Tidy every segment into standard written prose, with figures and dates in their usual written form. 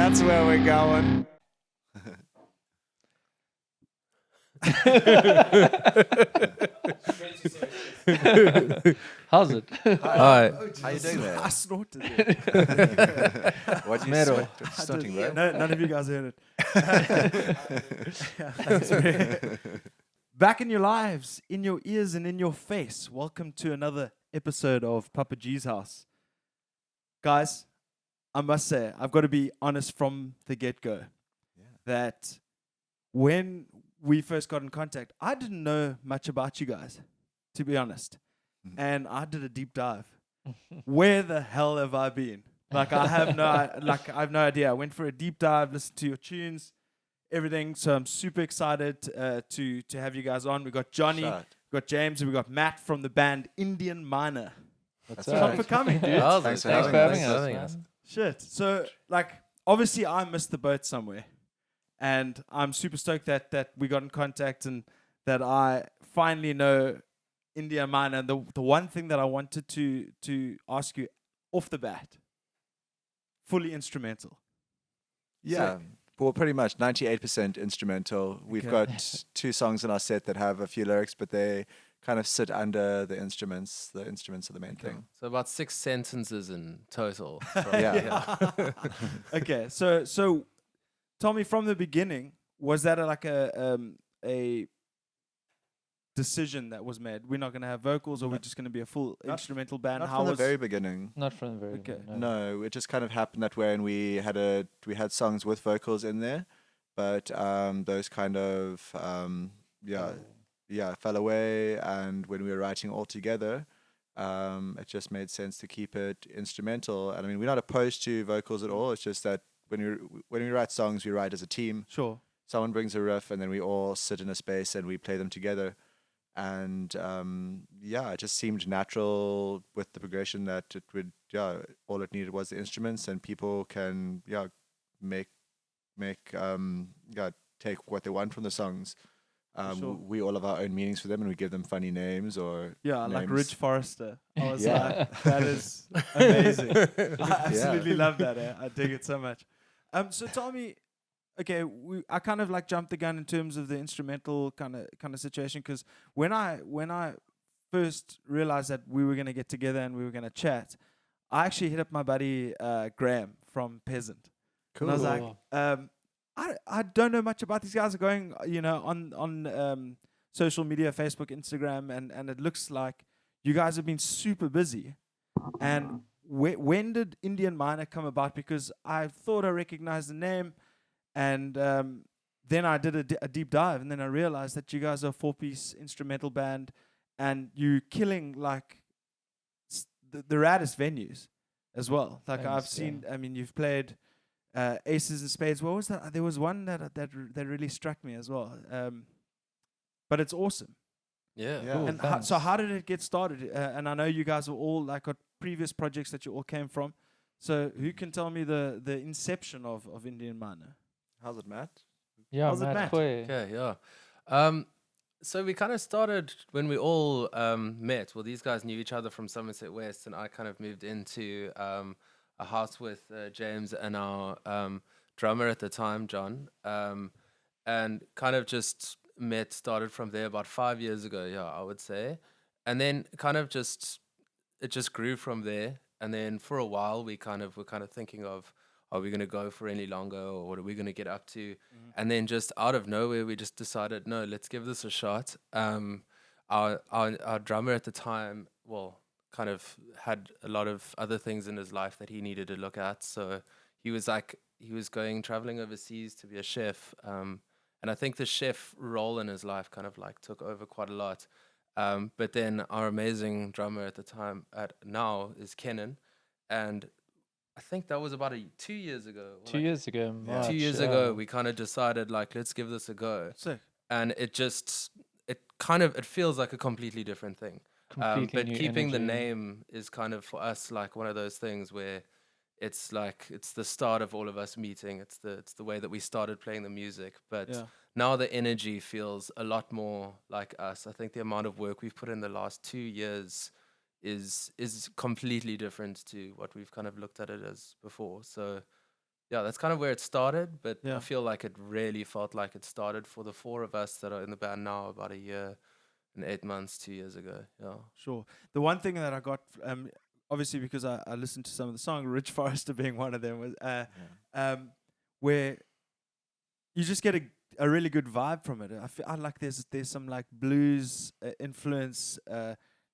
That's where we're going. How's it? Hi. How you doing there? I snorted it. What you Metal. snort- what you snorting, bro? No, none of you guys heard it. Yeah, thanks, man. Back in your lives, in your ears and in your face. Welcome to another episode of Papa G's House. Guys, I must say, I've got to be honest from the get-go. Yeah. That when we first got in contact, I didn't know much about you guys, to be honest. Mhm. And I did a deep dive. Where the hell have I been? Like I have no idea. I went for a deep dive, listened to your tunes, everything. So I'm super excited to have you guys on. We got Jonny, Shot. we got James, and we got Matt from the band Yndian Mynah. What's That's Thanks right. for coming, dude. How's Thanks it? for Thanks having for us. having us. man. Shit. So, like, obviously, I missed the boat somewhere, and I'm super stoked that we got in contact and that I finally know Yndian Mynah. And the one thing that I wanted to ask you off the bat, fully instrumental. Yeah. Well, pretty much 98% instrumental. We've Okay. got two songs in our set that have a few lyrics, but they kind of sit under the instruments. The instruments are the main thing. So about 6 sentences in total. Yeah. Okay, so tell me from the beginning, was that a decision that was made? We're not going to have vocals, or we're just going to be a full Not- instrumental band. Not How from the was very beginning. Not from the very Okay. beginning, No, it just kind of happened that way, and we had songs with vocals in there, but those kind of fell away. And when we were writing all together, it just made sense to keep it instrumental. And I mean, we're not opposed to vocals at all. It's just that when we write songs, we write as a team. Sure. Someone brings a riff, and then we all sit in a space and we play them together. And it just seemed natural with the progression that it would. All it needed was the instruments, and people can take what they want from the songs. Sure. We all have our own meanings for them, and we give them funny names or Yeah, like names. Ridge Forrester. I was Yeah. like, that is amazing. I absolutely love that. I dig it so much. So tell me, okay, I kind of like jumped the gun in terms of the instrumental kind of situation, because when I first realized that we were gonna get together and we were gonna chat, I actually hit up my buddy Graham from Peasant. Cool. And I was like, I don't know much about these guys. Are going, on social media, Facebook, Instagram, and it looks like you guys have been super busy. And when did Yndian Mynah come about? Because I thought I recognized the name, and then I did a deep dive, and then I realized that you guys are a 4-piece instrumental band, and you killing like the raddest venues as well. Like Thanks, I've seen. I mean, you've played Aces and Spades. What was that? There was one that really struck me as well. But it's awesome. Yeah. Yeah. Cool, And thanks. so how did it get started? And I know you guys are all like got previous projects that you all came from. So who can tell me the inception of Yndian Mynah? How's it, Matt? Yeah, How's it, Matt? Matt. Goeie. Okay, yeah. So we kind of started when we all met. Well, these guys knew each other from Somerset West, and I kind of moved into a house with James and our drummer at the time, John, and kind of just started from there about 5 years ago, I would say. And then kind of it just grew from there. And then for a while, we were kind of thinking of, are we going to go for any longer, or what are we going to get up to? Mm-hmm. And then just out of nowhere, we just decided, no, let's give this a shot. Our drummer at the time, kind of had a lot of other things in his life that he needed to look at. So he was traveling overseas to be a chef. And I think the chef role in his life kind of like took over quite a lot. But then our amazing drummer at the time now is Kenan. And I think that was about 2 years ago. 2 years ago, Yeah. March, 2 years ago, we kind of decided like, let's give this a go. Sick. And it feels like a completely different thing. completely But new keeping the energy. name is kind of for us like one of those things where it's like it's the start of all of us meeting. It's the way that we started playing the music. But Yeah. now the energy feels a lot more like us. I think the amount of work we've put in the last 2 years is completely different to what we've kind of looked at it as before. So yeah, that's kind of where it started. But Yeah. I feel like it really felt like it started for the four of us that are in the band now about a year and 8 months, 2 years ago. Yeah. Sure. The one thing that I got, obviously because I listened to some of the songs, Rich Forrester being one of them, was where you just get a really good vibe from it. I like there's some like blues influence.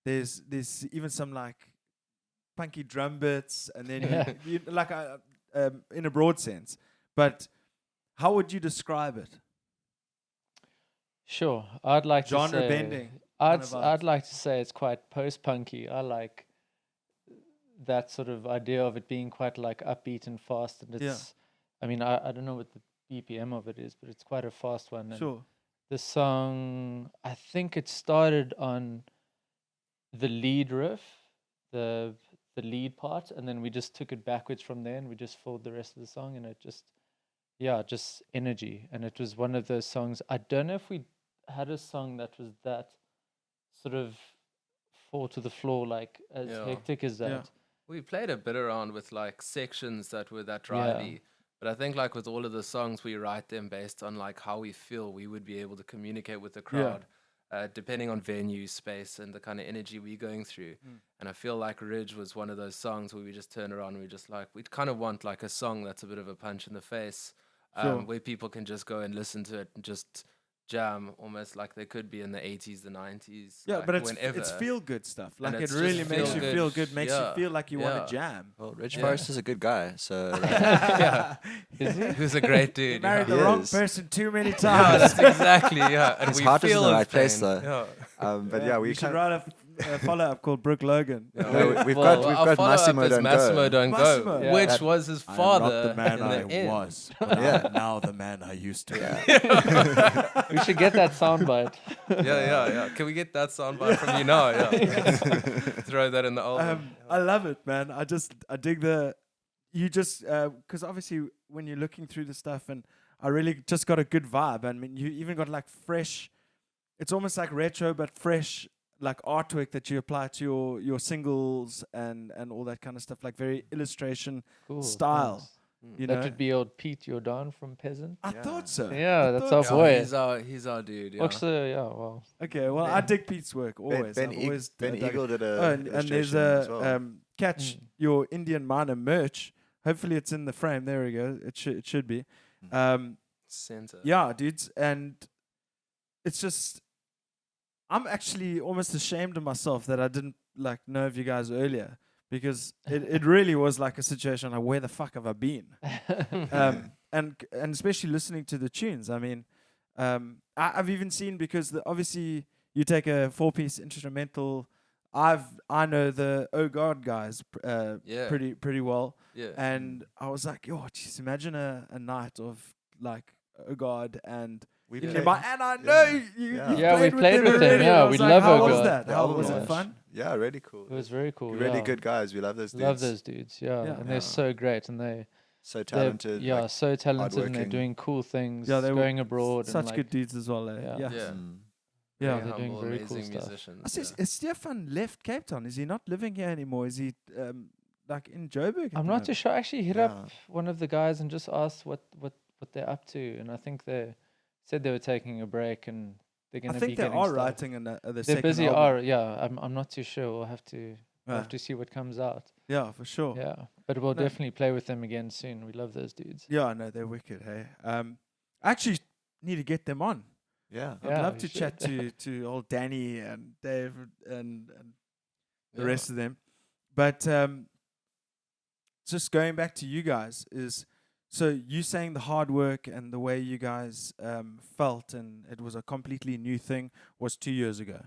There's even some like funky drum bits, and then Yeah. you like in a broad sense. But how would you describe it? Sure, I'd like Genre to say bending kind of I'd vibes. like to say it's quite post-punky. I like that sort of idea of it being quite like upbeat and fast, and Yeah. it's. I mean, I don't know what the BPM of it is, but it's quite a fast one. And Sure. the song, I think it started on the lead riff, the lead part, and then we just took it backwards from there, and we just filled the rest of the song, and it just, yeah, just energy. And it was one of those songs. I don't know if we had a song that was that sort of fall to the floor, like as Yeah. hectic as that. Yeah. We played a bit around with like sections that were that Yeah. drivey. But I think like with all of the songs, we write them based on like how we feel we would be able to communicate with the crowd, depending on venue, space, and the kind of energy we're going through. And I feel like Ridge was one of those songs where we just turn around and we just like, we kind of want like a song that's a bit of a punch in the face, Sure. where people can just go and listen to it and just jam almost like they could be in the 80s, the 90s. Yeah, like but it's whenever. feel good stuff. Like it it's really just makes feel you good. feel good, makes you Yeah. feel like you want Yeah. to jam. Well, Rich Yeah. Forrest is a good guy, so Yeah. Is he? Who's a great You dude. married yeah. the wrong Yes. person too many Yeah, times. that's exactly, yeah. And His we heart is in feel the his right place, pain. though. Yeah. but yeah, we you should kind write a follow-up called Brooke Logan. Yeah. No, we've Well, got our follow-up Massimo is Don't Massimo Go. Don't Massimo. Go, Yeah. which That- was his I am father not the man in I the end. was, but I Yeah. am now the man I used to be. We should get that soundbite. Yeah. Can we get that soundbite from you now? Yeah. Throw that in the album. I love it, man. I dig because obviously when you're looking through the stuff, and I really just got a good vibe. I mean, you even got like fresh, it's almost like retro, but fresh, like artwork that you apply to your singles and all that kind of stuff, like very illustration Cool. style. thanks. You That know, would be old Pete Jordan from Peasant. I Yeah. thought so. Yeah, I that's thought our so. boy. He's our dude. Yeah. Also, yeah, well, Okay, well, I dig Pete's work always. Ben, I've always Ben dug it. Eagle did Oh, a and there's illustration as a well. catch your Yndian Mynah merch. Hopefully, it's in the frame. There we go. It should be. Center. Yeah, dudes, and it's just I'm actually almost ashamed of myself that I didn't like know of you guys earlier, because it really was like a situation like, where the fuck have I been? And especially listening to the tunes. I mean, I've even seen, because obviously you take a 4-piece instrumental. I know the Oh God guys Yeah. pretty well, Yeah. and I was like, yo, just imagine a night of like Oh God and We Yndian played- Mynah, and I know you Yeah. Yeah, we played with them, already, and yeah, I we was like, love how Oh was God. that? The How album was it launch. fun? Yeah, really cool. it was very cool. Really yeah. good guys. We love those dudes. Love those dudes, yeah, Yeah. and they're so great, and So they're talented. yeah, like, so talented, and they're hardworking. doing cool things. Yeah, they were going abroad, Such and like, good dudes as well. Yeah. Yeah. Yeah. Yeah. Very they're doing humble, very cool amazing stuff. musicians. I says, yeah. is Stefan left Cape Town? Is he not living here anymore? Is he like in Joburg? at I'm the not too moment? sure. I actually hit Yeah. up one of the guys and just asked what they're up to, and I think they said they were taking a break, and they're I going to be think they getting are stuff. writing the They're second busy. album. Are yeah. I'm not too sure. We'll have to see what comes out. Yeah, for sure. Yeah, but we'll No. definitely play with them again soon. We love those dudes. Yeah, I know they're wicked. Hey, I actually need to get them on. Yeah. I'd Yeah, love we to should. chat to old Danny and Dave and the Yeah. rest of them. But just going back to you guys, is so you saying the hard work and the way you guys felt, and it was a completely new thing, was 2 years ago.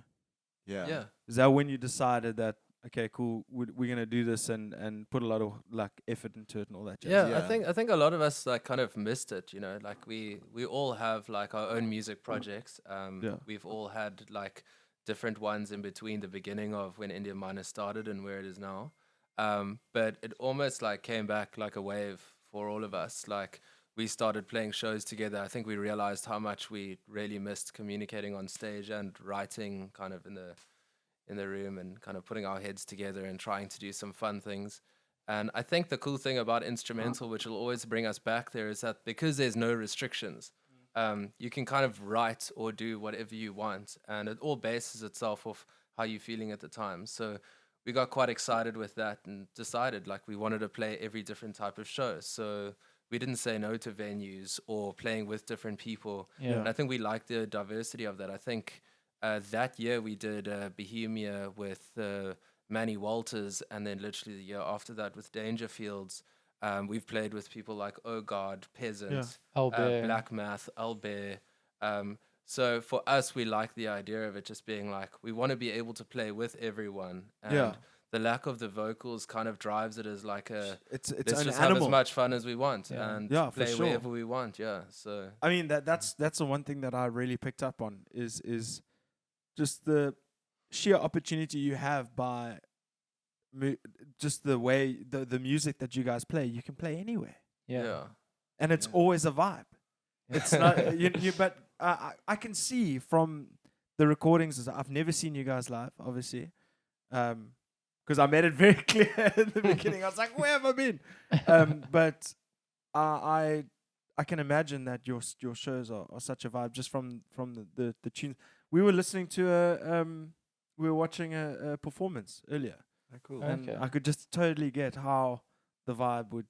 Yeah. Yeah. Is that when you decided that, okay, cool, we're gonna do this and put a lot of like effort into it and all that jazz? Yeah, Yeah. I think a lot of us like kind of missed it, you know, like we all have like our own music projects. Yeah. We've all had like different ones in between the beginning of when Yndian Mynah started and where it is now. But it almost like came back like a wave for all of us. Like we started playing shows together. I think we realized how much we really missed communicating on stage and writing kind of in the room and kind of putting our heads together and trying to do some fun things. And I think the cool thing about instrumental, which will always bring us back there, is that because there's no restrictions, you can kind of write or do whatever you want, and it all bases itself off how you're feeling at the time. So we got quite excited with that and decided like we wanted to play every different type of show. So we didn't say no to venues or playing with different people. Yeah. And I think we liked the diversity of that. I think that year we did Bohemia with Manny Walters, and then literally the year after that with Dangerfields. We've played with people like Oh God, Peasant, Albert. Black Math, Albert. So for us, we like the idea of it just being like, we want to be able to play with everyone. And the lack of the vocals kind of drives it as like a, It's let's an just have animal. as much fun as we want Yeah. and Yeah, for play sure. wherever we want. Yeah. So I mean that's the one thing that I really picked up on is just the sheer opportunity you have by just the way the music that you guys play. You can play anywhere, Yeah. and it's always a vibe. It's not you but I can see from the recordings. I've never seen you guys live, obviously, because I made it very clear in the beginning. I was like, where have I been? But I can imagine that your shows are such a vibe just from the tunes. We were listening to we were watching a performance earlier, Cool. and Okay. I could just totally get how the vibe would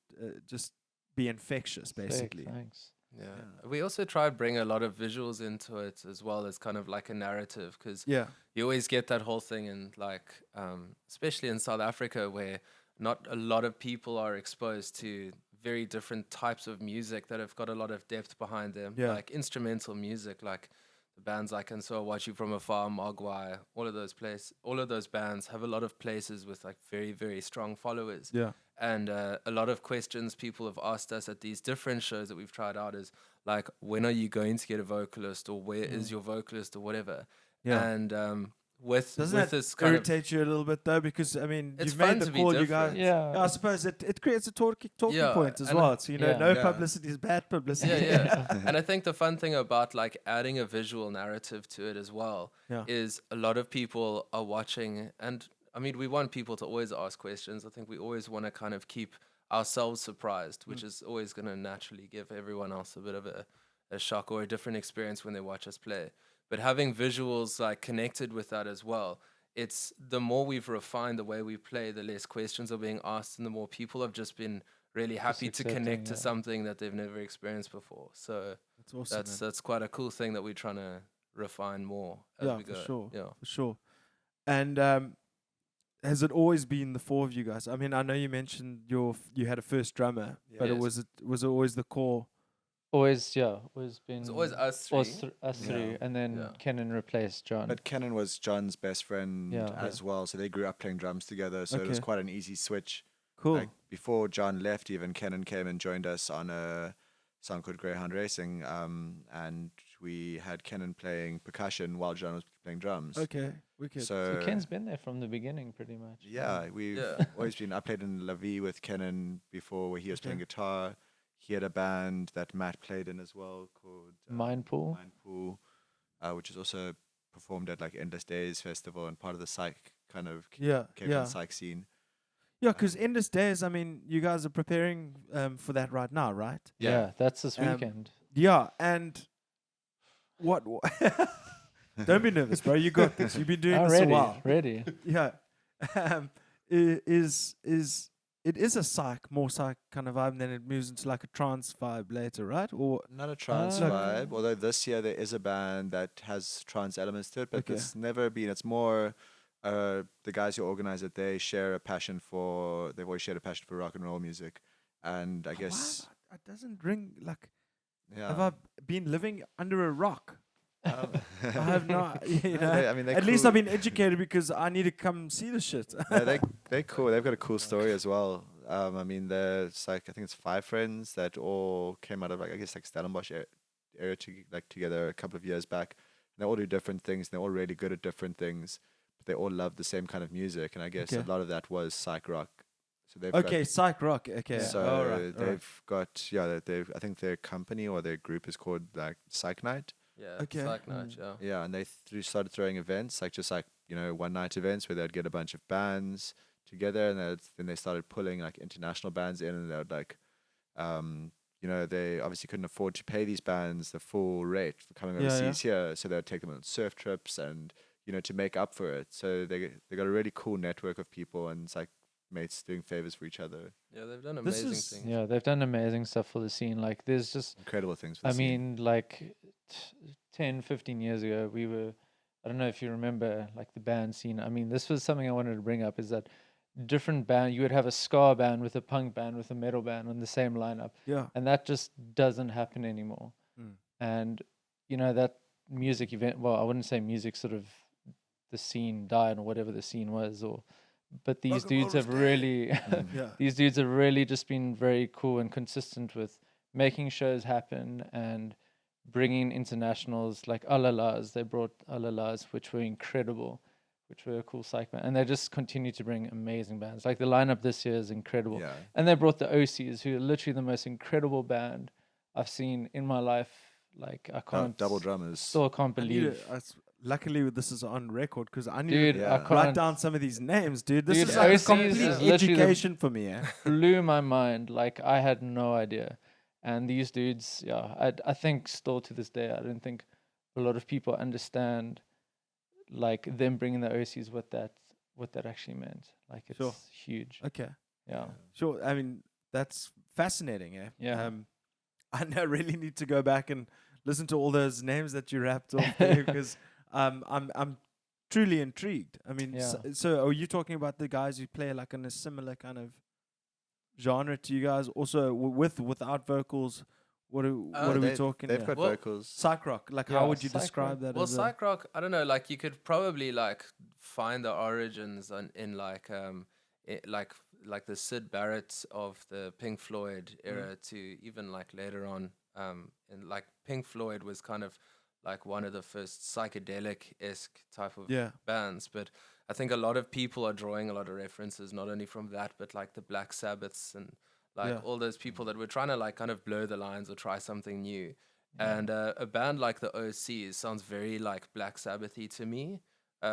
just be infectious, Sick, basically. thanks. yeah. We also try to bring a lot of visuals into it as well as kind of like a narrative, because Yeah, you always get that whole thing in like especially in South Africa where not a lot of people are exposed to very different types of music that have got a lot of depth behind them. Yeah. Like instrumental music, like the bands like And So I Watch You From Afar, Mogwai, all of those bands have a lot of places with like very, very strong followers. yeah, And a lot of questions people have asked us at these different shows that we've tried out is like, when are you going to get a vocalist, or where is your vocalist, or whatever. yeah. And with Doesn't with that this kind of, irritate you a little bit though? Because I mean, It's you've made fun the to be call, you guys. different. Yeah. I suppose it creates a talking Yeah, point as and well. So Yeah. no Yeah. publicity is bad publicity. yeah. And I think the fun thing about like adding a visual narrative to it as well Yeah. is a lot of people are watching, and I mean, we want people to always ask questions. I think we always want to kind of keep ourselves surprised, which is always going to naturally give everyone else a bit of a shock or a different experience when they watch us play. But having visuals like connected with that as well, it's the more we've refined the way we play, the less questions are being asked, and the more people have just been really happy to accepting, connect to yeah. something that they've never experienced before. So That's awesome. man. that's quite a cool thing that we're trying to refine more as Yeah, we for go. sure. Yeah. For sure. And has it always been the four of you guys? I mean, I know you mentioned you had a first drummer, but Yes. was it always the core? Always been. It's always us us, three. us Yeah. three, and then Yeah. Kenan replaced John. But Kenan was John's best friend Yeah. as well, so they grew up playing drums together. So it was Okay. quite an easy switch. Cool. Like before John left, even Kenan came and joined us on a song called Greyhound Racing, and we had Kenan playing percussion while John was playing drums. Okay. Wicked. So Ken's been there from the beginning, pretty much. Yeah, we've Yeah. always been. I played in La Vie with Kenan before, where he was playing Okay. guitar. He had a band that Matt played in as well called Mindpool. Mindpool, which is also performed at like Endless Daze festival and part of the Psych kind of yeah. Cape Yeah. Town Psych scene. Yeah, because Endless Daze, I mean, you guys are preparing for that right now, right? Yeah, that's this Um, weekend. Yeah, and what? Don't be nervous, bro. You got this. You've been doing this a Ready, while. ready. Yeah. It is a more psych kind of vibe, and then it moves into like a trance vibe later, right? Or Not a trance Ah. vibe, although this year there is a band that has trance elements to it, but Okay. it's never been. It's more the guys who organize it. They've always shared a passion for rock and roll music, and I guess it doesn't ring like. yeah. Have I been living under a rock? I have not. You know. I mean, they're At least cool. I've been educated because I need to come see the shit. No, they're cool. They've got a cool story as well. I mean, there's like I think it's 5 friends that all came out of like I guess like Stellenbosch area together a couple of years back. And they all do different things. And they're all really good at different things, but they all love the same kind of music. And I guess Okay. a lot of that was Psych Rock. So they've Okay, Psych Rock. Okay. got, so all right. they've got they've I think their company or their group is called like Psych Night. Yeah. Okay. Psych Night, yeah. Yeah, and they started throwing events like just like one night events where they'd get a bunch of bands together, and then they started pulling like international bands in, and they would like, they obviously couldn't afford to pay these bands the full rate for coming overseas here, so they would take them on surf trips and to make up for it. So they got a really cool network of people, and it's like mates doing favors for each other. Yeah, they've done amazing things. Yeah, they've done amazing stuff for the scene. Like, there's just incredible things for the scene. mean, like 10, 15 years ago, we were, I don't know if you remember, like the band scene. I mean, this was something I wanted to bring up, is that different band, you would have a ska band with a punk band with a metal band on the same lineup. Yeah. And that just doesn't happen anymore. And, that music event, well, I wouldn't say music, sort of the scene died or whatever the scene was, but these dudes have really, these dudes have really just been very cool and consistent with making shows happen and bringing internationals like Alalas. They brought Alalas, which were incredible, which were a cool psych band. And they just continue to bring amazing bands. Like the lineup this year is incredible. Yeah. And they brought the OCs, who are literally the most incredible band I've seen in my life. Like, I can't... double drummers. Still can't believe... Luckily, this is on record, because I need to I write down some of these names, dude. This is like a complete education for me. Blew my mind. Like, I had no idea. And these dudes, I think still to this day, I don't think a lot of people understand, like, them bringing the OCs, what that actually meant. Like, it's huge. Okay. Yeah. Sure. I mean, that's fascinating, eh? Yeah. I really need to go back and listen to all those names that you rapped off there, because I'm truly intrigued. I mean, so are you talking about the guys who play like in a similar kind of genre to you guys, also without vocals? What are we talking? They've got vocals. Psych Rock. Like, how would you describe that? Well, Psych Rock, I don't know. Like, you could probably like find the origins in like like the Syd Barrett of the Pink Floyd era to even like later on. And like Pink Floyd was kind of like one of the first psychedelic-esque type of bands, but I think a lot of people are drawing a lot of references, not only from that, but like the Black Sabbaths and like all those people that were trying to like kind of blur the lines or try something new. And a band like the OCs sounds very like Black Sabbath-y to me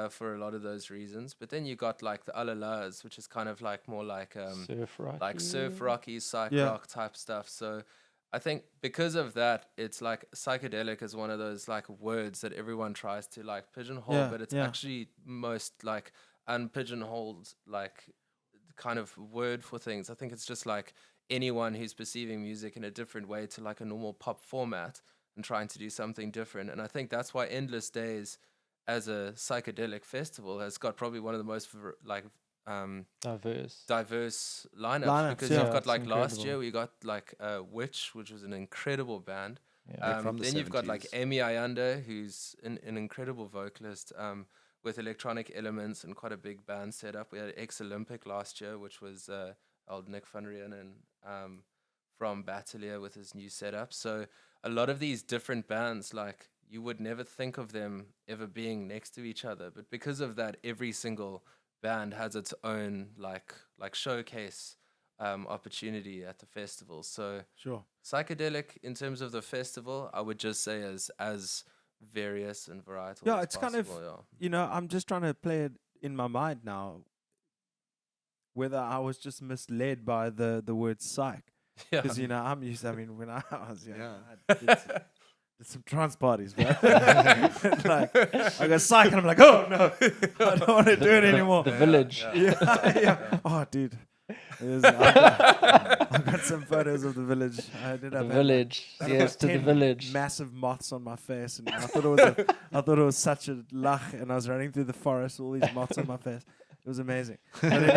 for a lot of those reasons. But then you got like the Alalas, which is kind of like more like surf rocky, psych rock type stuff. So I think because of that, it's like psychedelic is one of those like words that everyone tries to like pigeonhole, but it's actually most like unpigeonholed like kind of word for things. I think it's just like anyone who's perceiving music in a different way to like a normal pop format and trying to do something different. And I think that's why Endless Daze as a psychedelic festival has got probably one of the most diverse lineups, because you've got like last year we got like Witch, which was an incredible band. Then you've got like Amy Ayanda, who's an incredible vocalist with electronic elements and quite a big band setup. We had Ex-Olympic last year, which was old Nick van Rieenen from Batelier with his new setup. So a lot of these different bands, like, you would never think of them ever being next to each other, but because of that, every single band has its own like showcase opportunity at the festival. So psychedelic in terms of the festival, I would just say as various and varietal as it's possible. kind of I'm just trying to play it in my mind now, whether I was just misled by the word psych, because I'm used to, I mean, when I was young, I did some trance parties, bro. Like, I got psych and I'm like, oh no, I don't want to do it anymore. The Village. Oh, dude. I've got some photos of the Village. I did have the Village. Yes, to the Village. Massive moths on my face, and I thought it was such a lach, and I was running through the forest, all these moths on my face. It was amazing. But anyway,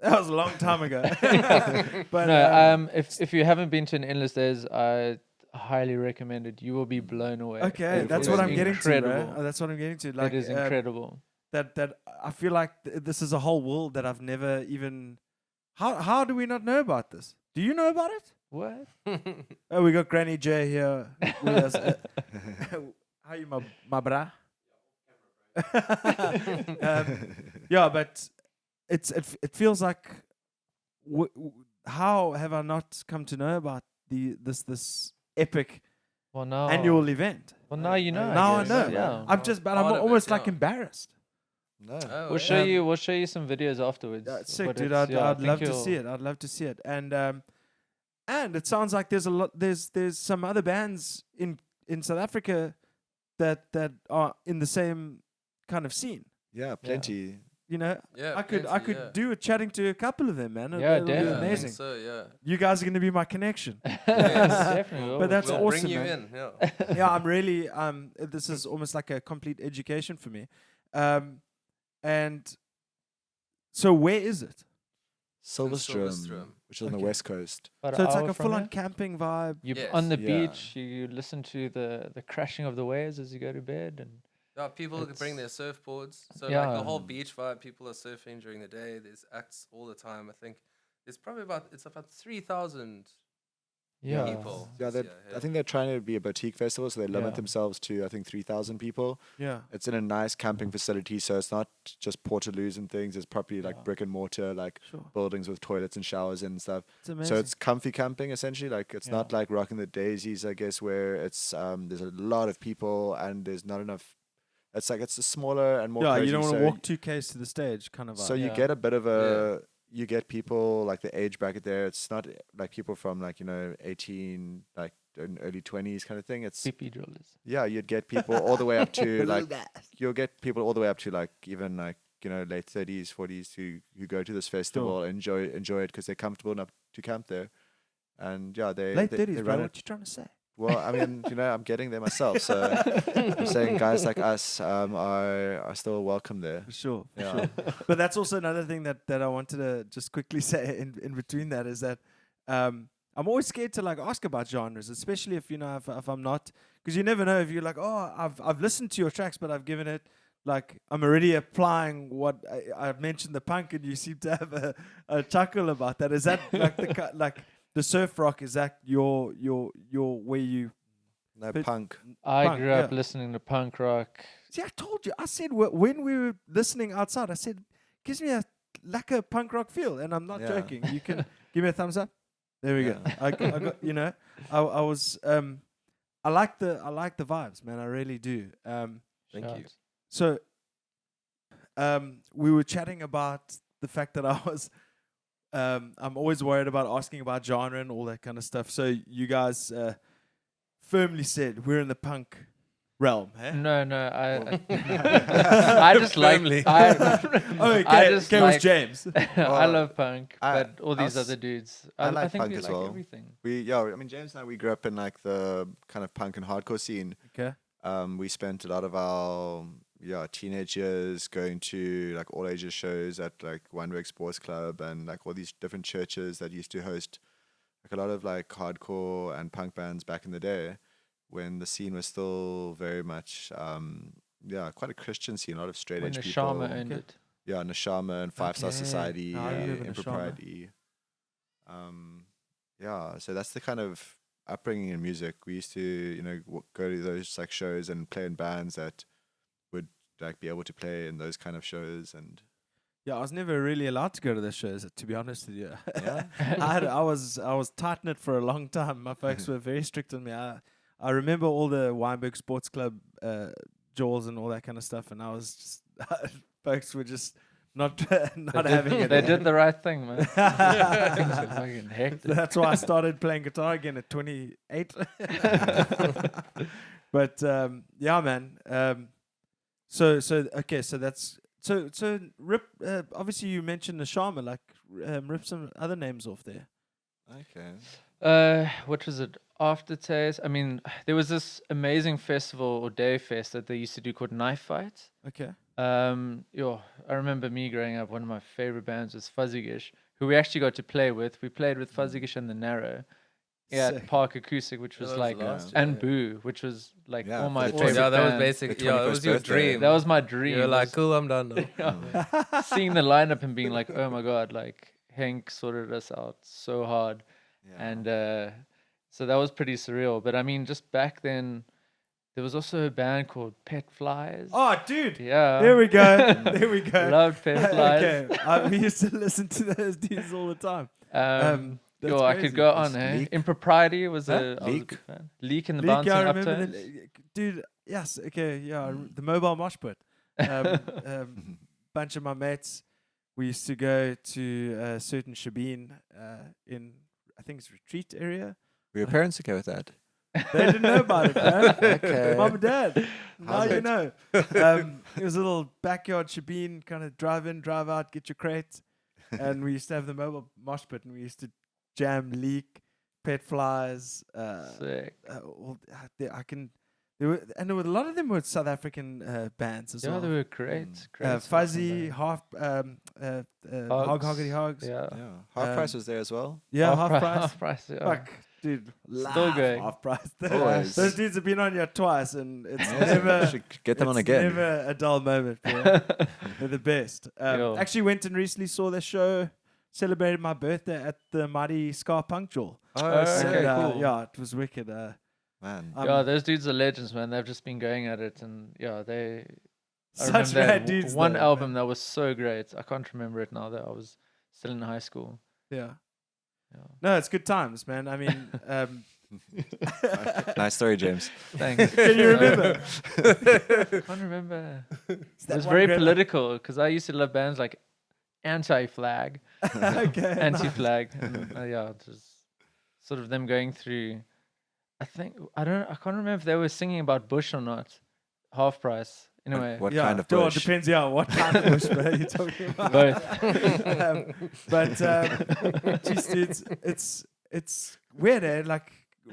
that was a long time ago. But no, if you haven't been to an Endless Daze, I highly recommend it. You will be blown away. Okay, that's what I'm getting to, bro. That's what I'm getting to. Like, it is incredible. That I feel like this is a whole world that I've never even. How do we not know about this? Do you know about it? What? Oh, we got Granny J here with us. How you, my bra? But it feels like how have I not come to know about this epic annual event? Well, now you know. Now I know. Yeah. I'm almost like embarrassed. No. Oh, We'll show you. We'll show you some videos afterwards. It's sick, but dude. it's- I I'd think love to you'll- see it. I'd love to see it. And it sounds like there's a lot. There's some other bands in South Africa that are in the same kind of scene. Yeah, plenty. You know, Yeah, I could plenty, do a chatting to a couple of them, man. Yeah, It'll be definitely. I think amazing. so, yeah. You guys are going to be my connection. Definitely. will. But that's We'll awesome, bring you man. in. Yeah. Yeah, I'm really this is almost like a complete education for me. And so where is it? Silverstrom, Silverstrom. which is on the Okay. west coast. About So an it's like hour a from full on here. camping vibe. You Yes. on the Yeah. beach. You listen to the crashing of the waves as you go to bed, and Yeah, people can bring their It's- surfboards. So Yeah. like the whole beach vibe, people are surfing during the day. There's acts all the time. I think there's probably about 3,000 yeah, people. Yeah, this they're, year, I think they're trying to be a boutique festival, so they limit Yeah. themselves to, I think, 3,000 people. Yeah. It's in a nice camping facility, so it's not just portaloos and things. It's properly like Yeah. brick and mortar, like Sure. buildings with toilets and showers and stuff. It's amazing. So it's comfy camping essentially. Like it's not Yeah. like rocking the daisies, I guess, where it's there's a lot of people and there's not enough. It's like it's a smaller and more. yeah, cozy, you don't want to so walk 2Ks to the stage, kind of. So vibe. you Yeah. get a bit of a you get people like the age bracket there. It's not like people from like 18 like in early 20s kind of thing. It's PP drillers. yeah, you'd get people all the way up to like you'll get people all the way up to like even like late 30s, 40s who go to this festival enjoy it because they're comfortable enough to camp there, and yeah late they 30s, bro. run it. What you trying to say? Well, I mean, I'm getting there myself, so I'm saying guys like us are still welcome there. For sure. For Yeah. sure. But that's also another thing that I wanted to just quickly say in between that is that I'm always scared to like ask about genres, especially if if I'm not, because you never know if you're like, oh, I've listened to your tracks, but I've given it like I'm already applying what I've mentioned the punk, and you seem to have a chuckle about that. Is that like the surf rock? Is that your where you? No But- punk. I Punk, grew up yeah. listening to punk rock. See, I told you. I said when we were listening outside, I said, gives me a punk rock feel, and I'm not Yeah. joking. You can give me a thumbs up. There we go. Yeah. I got I was I like the vibes, man. I really do. Thank you. Shouts. So we were chatting about the fact that I was I'm always worried about asking about genre and all that kind of stuff. So you guys firmly said we're in the punk realm, eh? No, I just like Firmly. Okay, I just it was like- James. I love punk, I- but all I these was- other dudes, I I like think punk we as like well. everything. I mean, James and I, we grew up in like the kind of punk and hardcore scene. Okay. We spent a lot of our teenage years going to like all ages shows at like Wonderland Sports Club and like all these different churches that used to host like a lot of like hardcore and punk bands back in the day when the scene was still very much quite a Christian scene, a lot of straight When edge the people. Shama owned it. Yeah, Neshama and Five Star Okay. Society, I remember Neshama. Impropriety. So that's the kind of upbringing in music. We used to, go to those like shows and play in bands that would like be able to play in those kind of shows. And Yeah, I was never really allowed to go to the shows, to be honest with you. yeah, I was tight knit for a long time. My folks were very strict on me. I remember all the Weinberg Sports Club Jaws and all that kind of stuff, and I was just folks were just not having it. They did the right thing, man. Things are fucking hectic. That's why I started playing guitar again at 28. But yeah, man. So that's so rip. Obviously, you mentioned Neshama. Like, rip some other names off there. okay. What was it? Aftertaste. I mean, there was this amazing festival or day fest that they used to do called Knife Fight. Okay. I remember me growing up. One of my favorite bands was Fuzzygish, who we actually got to play with. We played with Fuzzygish and the Narrow. Yeah, Sick. at Park Acoustic, which was was like, last and year. Boo, which was like Yeah, all for my the favorite. Yeah, that was bands. basic. The Yeah, it 21st was your birthday. dream. That was my dream. You're like, was cool, I'm done now. seeing the lineup and being like, oh my god, like Hank sorted us out so hard, Yeah. and so that was pretty surreal. But I mean, just back then, there was also a band called Pet Flies. Oh, dude. Yeah, There we go. There we go. loved Pet Flies. Okay. We used to listen to those dudes all the time. That's I crazy. could go on. It's Eh? Leak. Impropriety was Huh? I was a Leak. big fan. Leak in the Leak, bouncing yeah, I remember uptones. dude. Yes. Okay. Yeah. The mobile mosh pit. Um, bunch of my mates, we used to go to a certain Shabin in, I think it's Retreat area. Were your parents okay with that? They didn't know about it, man. Okay. Mom and dad. Now How's you it? know. It was a little backyard Shabin, kind of drive in, drive out, get your crate. And we used to have the mobile mosh pit, and we used to jam Leak, Pet Flies. Sick. There were a lot of them were South African bands as Yeah, well. they were great. Great stuff Fuzzy, on Hog Hoggity Hogs. there. Yeah. Yeah. Half price was there as well. Yeah, half price. Half price. Yeah. Fuck, dude, Still laugh, going. half price. Always. Those dudes have been on here twice, and it's Yeah, never. should get them on it's again. Never a dull moment, bro. They're the best. Yo. Actually, went and recently saw their show. Celebrated my birthday at the Mighty Scar Punctual. Okay, And, cool. yeah, it was wicked. Man. Yeah, those dudes are legends, man. They've just been going at it, and yeah, I Such remember they rad had dudes. one though, album man. that was so great. I can't remember it now. That I was still in high school. Yeah. Yeah. No, it's good times, man. I mean, Nice story, James. Thanks. can you remember? I can't remember. Is It that was one very great- political because I used to love bands like Anti-Flag, Okay. Anti-Flag, and yeah, it was sort of them going through. I can't remember if they were singing about Bush or not. Half price. Anyway, What yeah, kind of well, bush? depends, yeah, what kind of bush, bro, you're talking about. both. Geez, dudes, it's weird, eh? Like,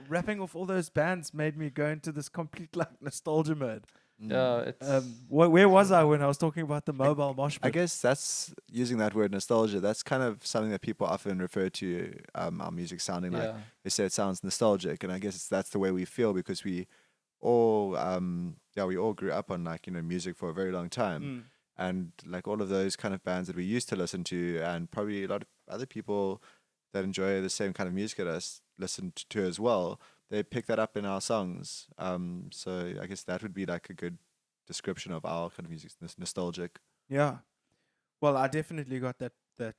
rapping off all those bands made me go into this complete, like, nostalgia mode. Yeah, it's Where was I when I was talking about the mobile mosh pit? I guess that's using that word nostalgia. That's kind of something that people often refer to our music sounding like. yeah. They say it sounds nostalgic, and I guess that's the way we feel because we all we all grew up on music for a very long time. Mm. And like all of those kind of bands that we used to listen to, and probably a lot of other people that enjoy the same kind of music as us listen to as well, they pick that up in our songs. So I guess that would be like a good description of our kind of music, nostalgic. Yeah. Well, I definitely got that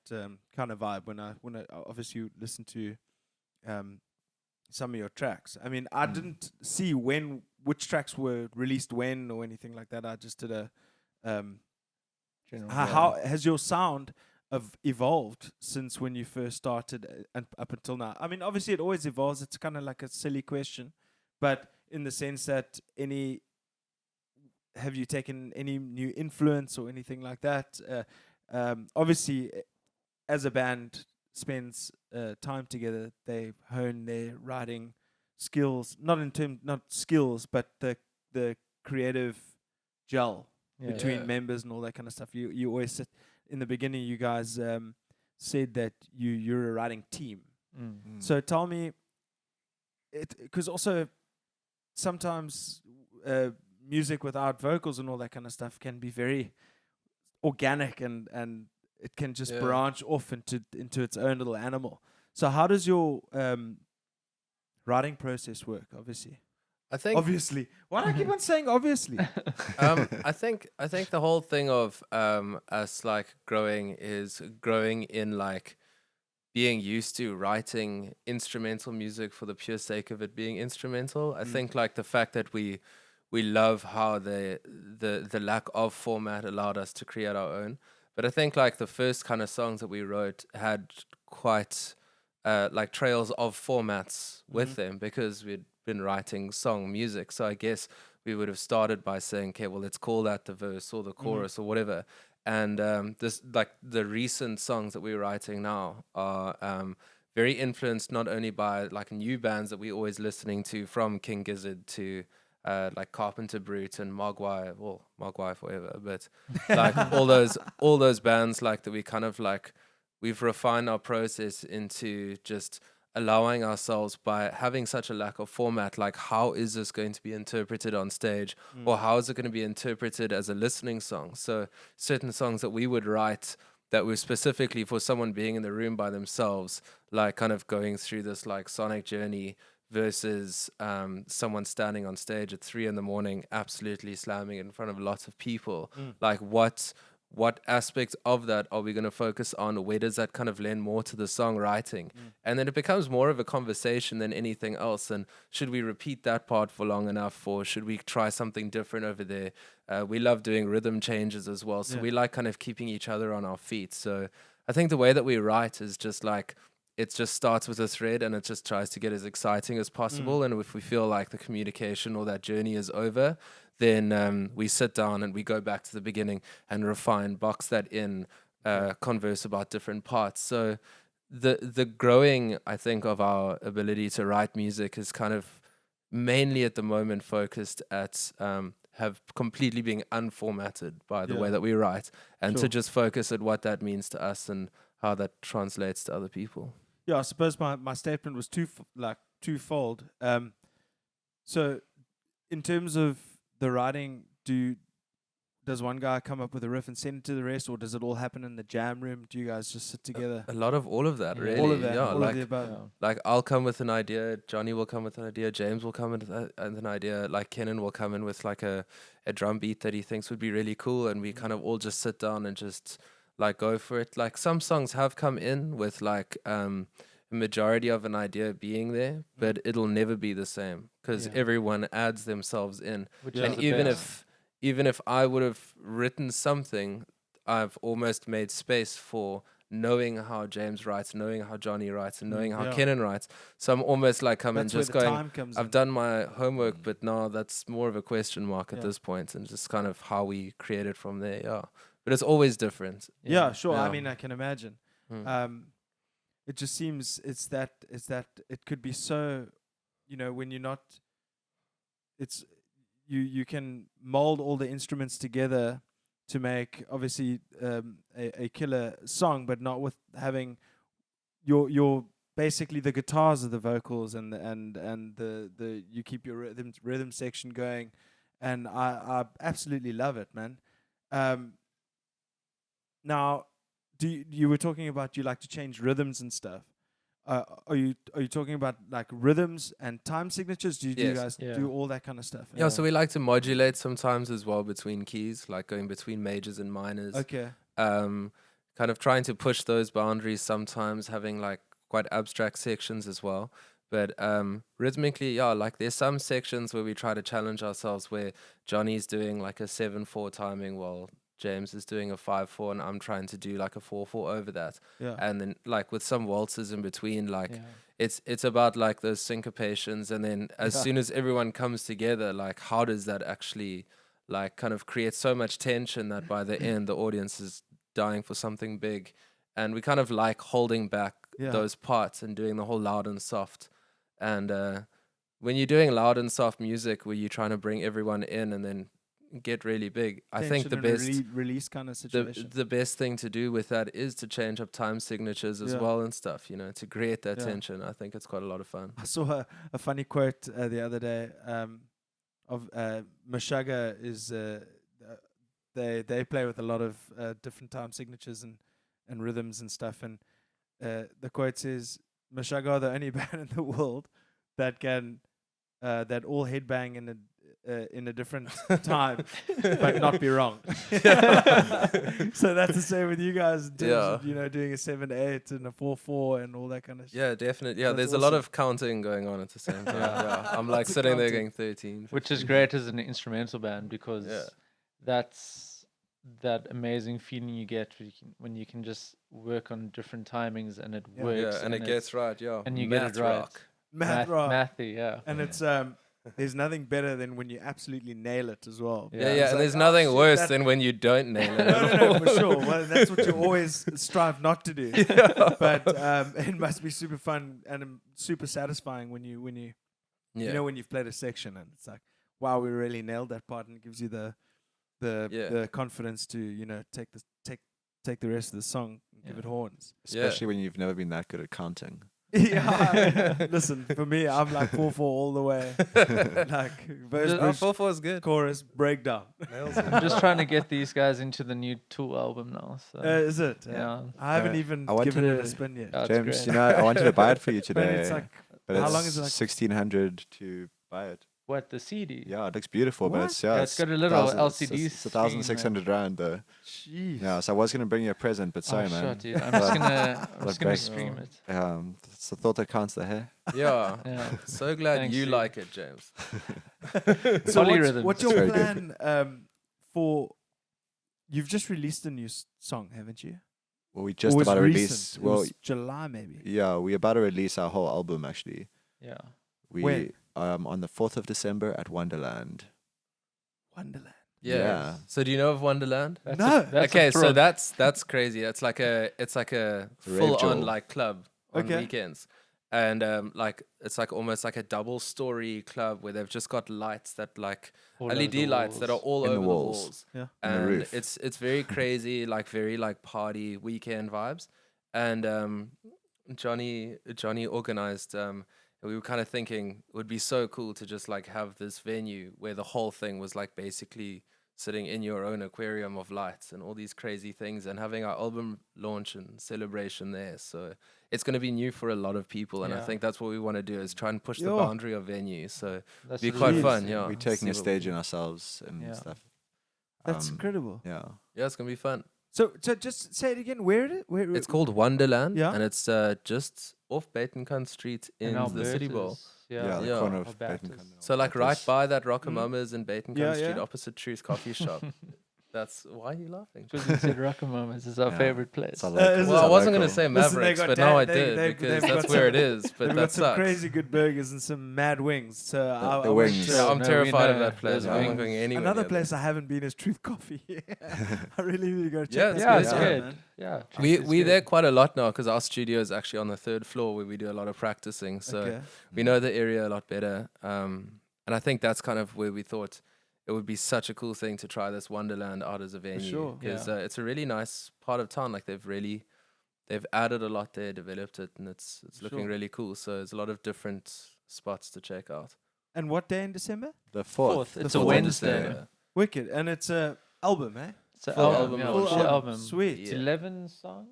kind of vibe when I obviously listened to some of your tracks. I mean, I didn't see which tracks were released when or anything like that. I just did a General, how has your sound evolved since when you first started and up until now? I mean, obviously it always evolves. It's kind of like a silly question, but in the sense that have you taken any new influence or anything like that? Obviously, as a band spends time together, they hone their writing skills, not skills, but the creative gel yeah. between members and all that kind of stuff. You always sit in the beginning. You guys said that you're a writing team. So tell me, because also sometimes music without vocals and all that kind of stuff can be very organic and it can just branch off into its own little animal. So how does your writing process work? Obviously. Obviously. Why do I keep on saying obviously? I think the whole thing of us like growing is growing in like being used to writing instrumental music for the pure sake of it being instrumental. I think like the fact that we love how the lack of format allowed us to create our own. But I think like the first kind of songs that we wrote had quite like trails of formats with them because we'd been writing song music. So I guess we would have started by saying, okay, well, let's call that the verse or the chorus or whatever. And this like the recent songs that we're writing now are very influenced not only by like new bands that we're always listening to, from King Gizzard to like Carpenter Brute and Mogwai, well, Mogwai forever, but like all those bands like that we kind of like we've refined our process into just allowing ourselves by having such a lack of format, like how is this going to be interpreted on stage or how is it going to be interpreted as a listening song? So certain songs that we would write that were specifically for someone being in the room by themselves, like kind of going through this like sonic journey versus someone standing on stage at 3 a.m, absolutely slamming in front of lots of people. Like what what aspect of that are we going to focus on? Where does that kind of lend more to the songwriting? And then it becomes more of a conversation than anything else. And should we repeat that part for long enough, or should we try something different over there? We love doing rhythm changes as well. So we like kind of keeping each other on our feet. So I think the way that we write is just like, it just starts with a thread and it just tries to get as exciting as possible. And if we feel like the communication or that journey is over, then we sit down and we go back to the beginning and refine, box that in, converse about different parts. So the growing, I think, of our ability to write music is kind of mainly at the moment focused at have completely been unformatted by the way that we write, and to just focus at what that means to us and how that translates to other people. Yeah, I suppose my statement was twofold. So in terms of the writing, does one guy come up with a riff and send it to the rest, or does it all happen in the jam room? Do you guys just sit together? A lot of all of that, really. All of that, all like, of the above. like I'll come with an idea, Jonny will come with an idea, James will come with an idea, like Kenan will come in with like a drum beat that he thinks would be really cool, and we kind of all just sit down and just like go for it. Like some songs have come in with like a majority of an idea being there, but it'll never be the same because everyone adds themselves in. And even if I would have written something, I've almost made space for knowing how James writes, knowing how Jonny writes, and knowing how Kenan writes. So I'm almost like just going, I've done my homework, but now that's more of a question mark at this point, and just kind of how we create it from there. Yeah. But it's always different. Yeah, sure. I mean, I can imagine. It just seems it's that it could be so, when you're not, it's you can mold all the instruments together to make obviously a killer song, but not with having your basically the guitars are the vocals and the you keep your rhythm section going, and I absolutely love it, man. Now, you were talking about you like to change rhythms and stuff. Are you talking about like rhythms and time signatures? Do you guys do all that kind of stuff? Yeah, so we like to modulate sometimes as well between keys, like going between majors and minors. Okay. Kind of trying to push those boundaries sometimes, having like quite abstract sections as well. But rhythmically, like there's some sections where we try to challenge ourselves, where Jonny's doing like a 7/4 timing while James is doing a 5/4, and I'm trying to do like a 4/4 over that. Yeah. And then like with some waltzes in between, like it's about like those syncopations, and then as soon as everyone comes together, like how does that actually like kind of create so much tension that by the end the audience is dying for something big. And we kind of like holding back those parts and doing the whole loud and soft. And when you're doing loud and soft music where you're trying to bring everyone in and then get really big, I think the best release kind of situation. The best thing to do with that is to change up time signatures as well and stuff, to create that tension. I think it's quite a lot of fun. I saw a funny quote the other day of Meshuggah is they play with a lot of different time signatures and rhythms and stuff, and the quote says, Meshuggah are the only band in the world that can that all headbang in a different time, but not be wrong. So that's the same with you guys in terms of, doing a 7/8 and a 4/4 and all that kind of shit. Yeah, definitely. Yeah, there's a lot of counting going on at the same time. I'm like sitting there going 13. 15. Which is great as an instrumental band, because that's that amazing feeling you get when you can just work on different timings and it works. Yeah, and it gets right, and you get it right. Math rock. Mathy, yeah. And it's there's nothing better than when you absolutely nail it as well. Yeah, and there's nothing worse than when you don't nail it. No, for sure. Well, that's what you always strive not to do. But it must be super fun and super satisfying when you when you've played a section and it's like, wow, we really nailed that part, and it gives you the confidence to take the rest of the song and give it horns. Especially when you've never been that good at counting. Listen, for me, I'm like 4/4 all the way. Like verse, 4/4 is good. Chorus, breakdown. I'm just trying to get these guys into the new Tool album now. So. Is it? Yeah. I haven't even given it a spin yet. Oh, James, I wanted to buy it for you today. But it's like, but how it's long is it? Like 1,600 to buy it. What, the CD? Yeah, it looks beautiful, but What? it's Yeah, it's got a little LCD It's screen, 1,600 rand though. Jeez. Yeah, so I was gonna bring you a present, but sorry, Oh, man. shit, dude. I'm just gonna break- stream it. It's the thought that counts, the hair. Yeah. Yeah. So glad Thanks, you dude. like it, James. So Polyrhythms. what's That's your very good. plan for? You've just released a new song, haven't you? Well, we Or just was about to recent? release. It Well, was July maybe. yeah, we're about to release our whole album actually. Yeah. We When? on the 4th of December at Wonderland. Wonderland. Yeah. Yeah. So do you know of Wonderland? That's No. that's a Okay, so thrill. that's crazy. It's like a a rave full on jewel. like club on Okay. weekends. And like it's like almost like a double story club where they've just got lights that like All over LED the lights that are walls. all In the over the walls. walls. Yeah. And the And roof. it's very crazy, like very like party weekend vibes. And Jonny organized we were kind of thinking it would be so cool to just like have this venue where the whole thing was like basically sitting in your own aquarium of lights and all these crazy things, and having our album launch and celebration there. So it's going to be new for a lot of people, and I Yeah. think that's what we want to do, is try and push the Yo. boundary of venues. So That's be what it quite is. fun, yeah. We're taking a See what stage we in do. ourselves and Yeah. stuff. That's Um, incredible. Yeah. Yeah, it's going to be fun. So just say it again. Where It's called Wonderland, Yeah. and it's just off Batencumbe Street in the City Bowl. Alberta's, Yeah, Yeah. the Yeah. corner of Alberta's. Batencumbe. So like right Alberta's. by that Mm. Rockamama's in Batencumbe Yeah, Street, yeah. opposite Truth's Coffee Shop. That's why are you laughing? Because you said Rockamama's is our Yeah. favorite place. It's our is local- it- it's Well, I our wasn't going to local. say Listen, they Mavericks, got but now I they- did they've because got that's where it is. But They've got that some sucks. crazy good burgers and some mad wings. So I the went wings. to- Yeah, I'm No, terrified we of know. that place. Those I'm not wings. going anywhere. Another near place I haven't been is Truth Coffee. I really need to go check Yeah, that it's Yeah, place it's out, good. man. Yeah. there. Truth is We're good. there quite a lot now because our studio is actually on the 3rd floor where we do a lot of practicing. So Okay. we know the area a lot better. And I think that's kind of where we thought it would be such a cool thing to try this Wonderland out as a venue. sure. Because Yeah. it's a really nice part of town. Like they've added a lot there, developed it, and it's looking Sure. really cool. So there's a lot of different spots to check out. And what day in December? The 4th. Fourth. The It's a fourth. Wednesday. Yeah. Wicked. And it's a album, eh? It's an Full album. album Yeah, launch. full Yeah. album. Sweet. It's Yeah. 11 songs.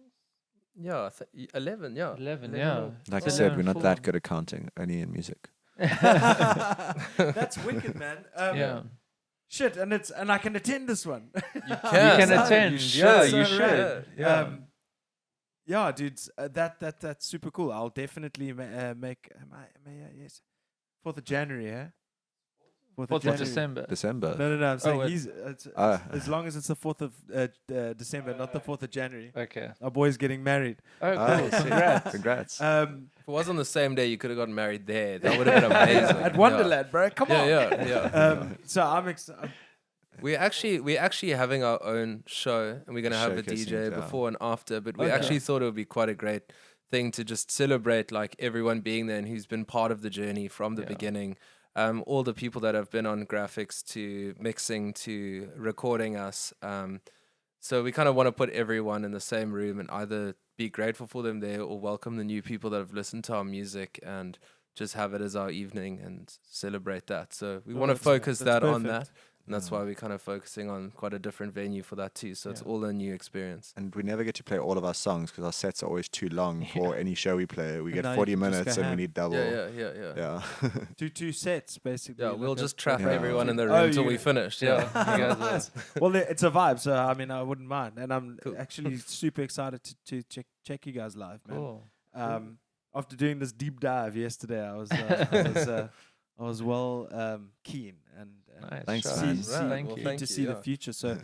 Yeah, 11. Yeah, 11, yeah. Like I It's said, 11 we're not full that album. good at counting, only in music. That's wicked, man. Yeah. Shit, and I can attend this one. You can son. attend. You Yeah, should. you So should. rad. Yeah. Yeah, dudes, that's super cool. I'll definitely make yes, 4th of January, yeah. 4th of December. December. No. I'm saying wait. it's Ah. as long as it's the 4th of December, not the 4th of January. Okay. Our boy's getting married. Oh, Ah, cool. sick. Congrats. Congrats. If it was on the same day, you could have gotten married there. That would have been amazing. At Wonderland, bro. Come on. Yeah. So I'm excited. We're actually having our own show, and we're gonna have a Showcasing DJ it, yeah. before and after. But we Okay. actually thought it would be quite a great thing to just celebrate like everyone being there and who's been part of the journey from the Yeah. beginning. All the people that have been on graphics to mixing to recording us. So we kind of want to put everyone in the same room and either be grateful for them there or welcome the new people that have listened to our music and just have it as our evening and celebrate that. So we Oh, want to that's- focus that's that on perfect. that. And that's why we're kind of focusing on quite a different venue for that too. So it's all a new experience. And we never get to play all of our songs because our sets are always too long for any show we play. We And get now you 40 can just minutes go and we ham. need double. Yeah. Yeah. Two sets basically. Yeah, we'll like a- just trap Yeah. everyone in the Oh, room until you- we finish. Yeah. Yeah. You guys are- Well, it's a vibe, so I mean, I wouldn't mind, and I'm Cool. actually super excited to check you guys live, man. Cool. After doing this deep dive yesterday, I was well keen and Nice. Thanks, shot. man. See- Right, Thank well, you. thank to you, see the yeah. future. So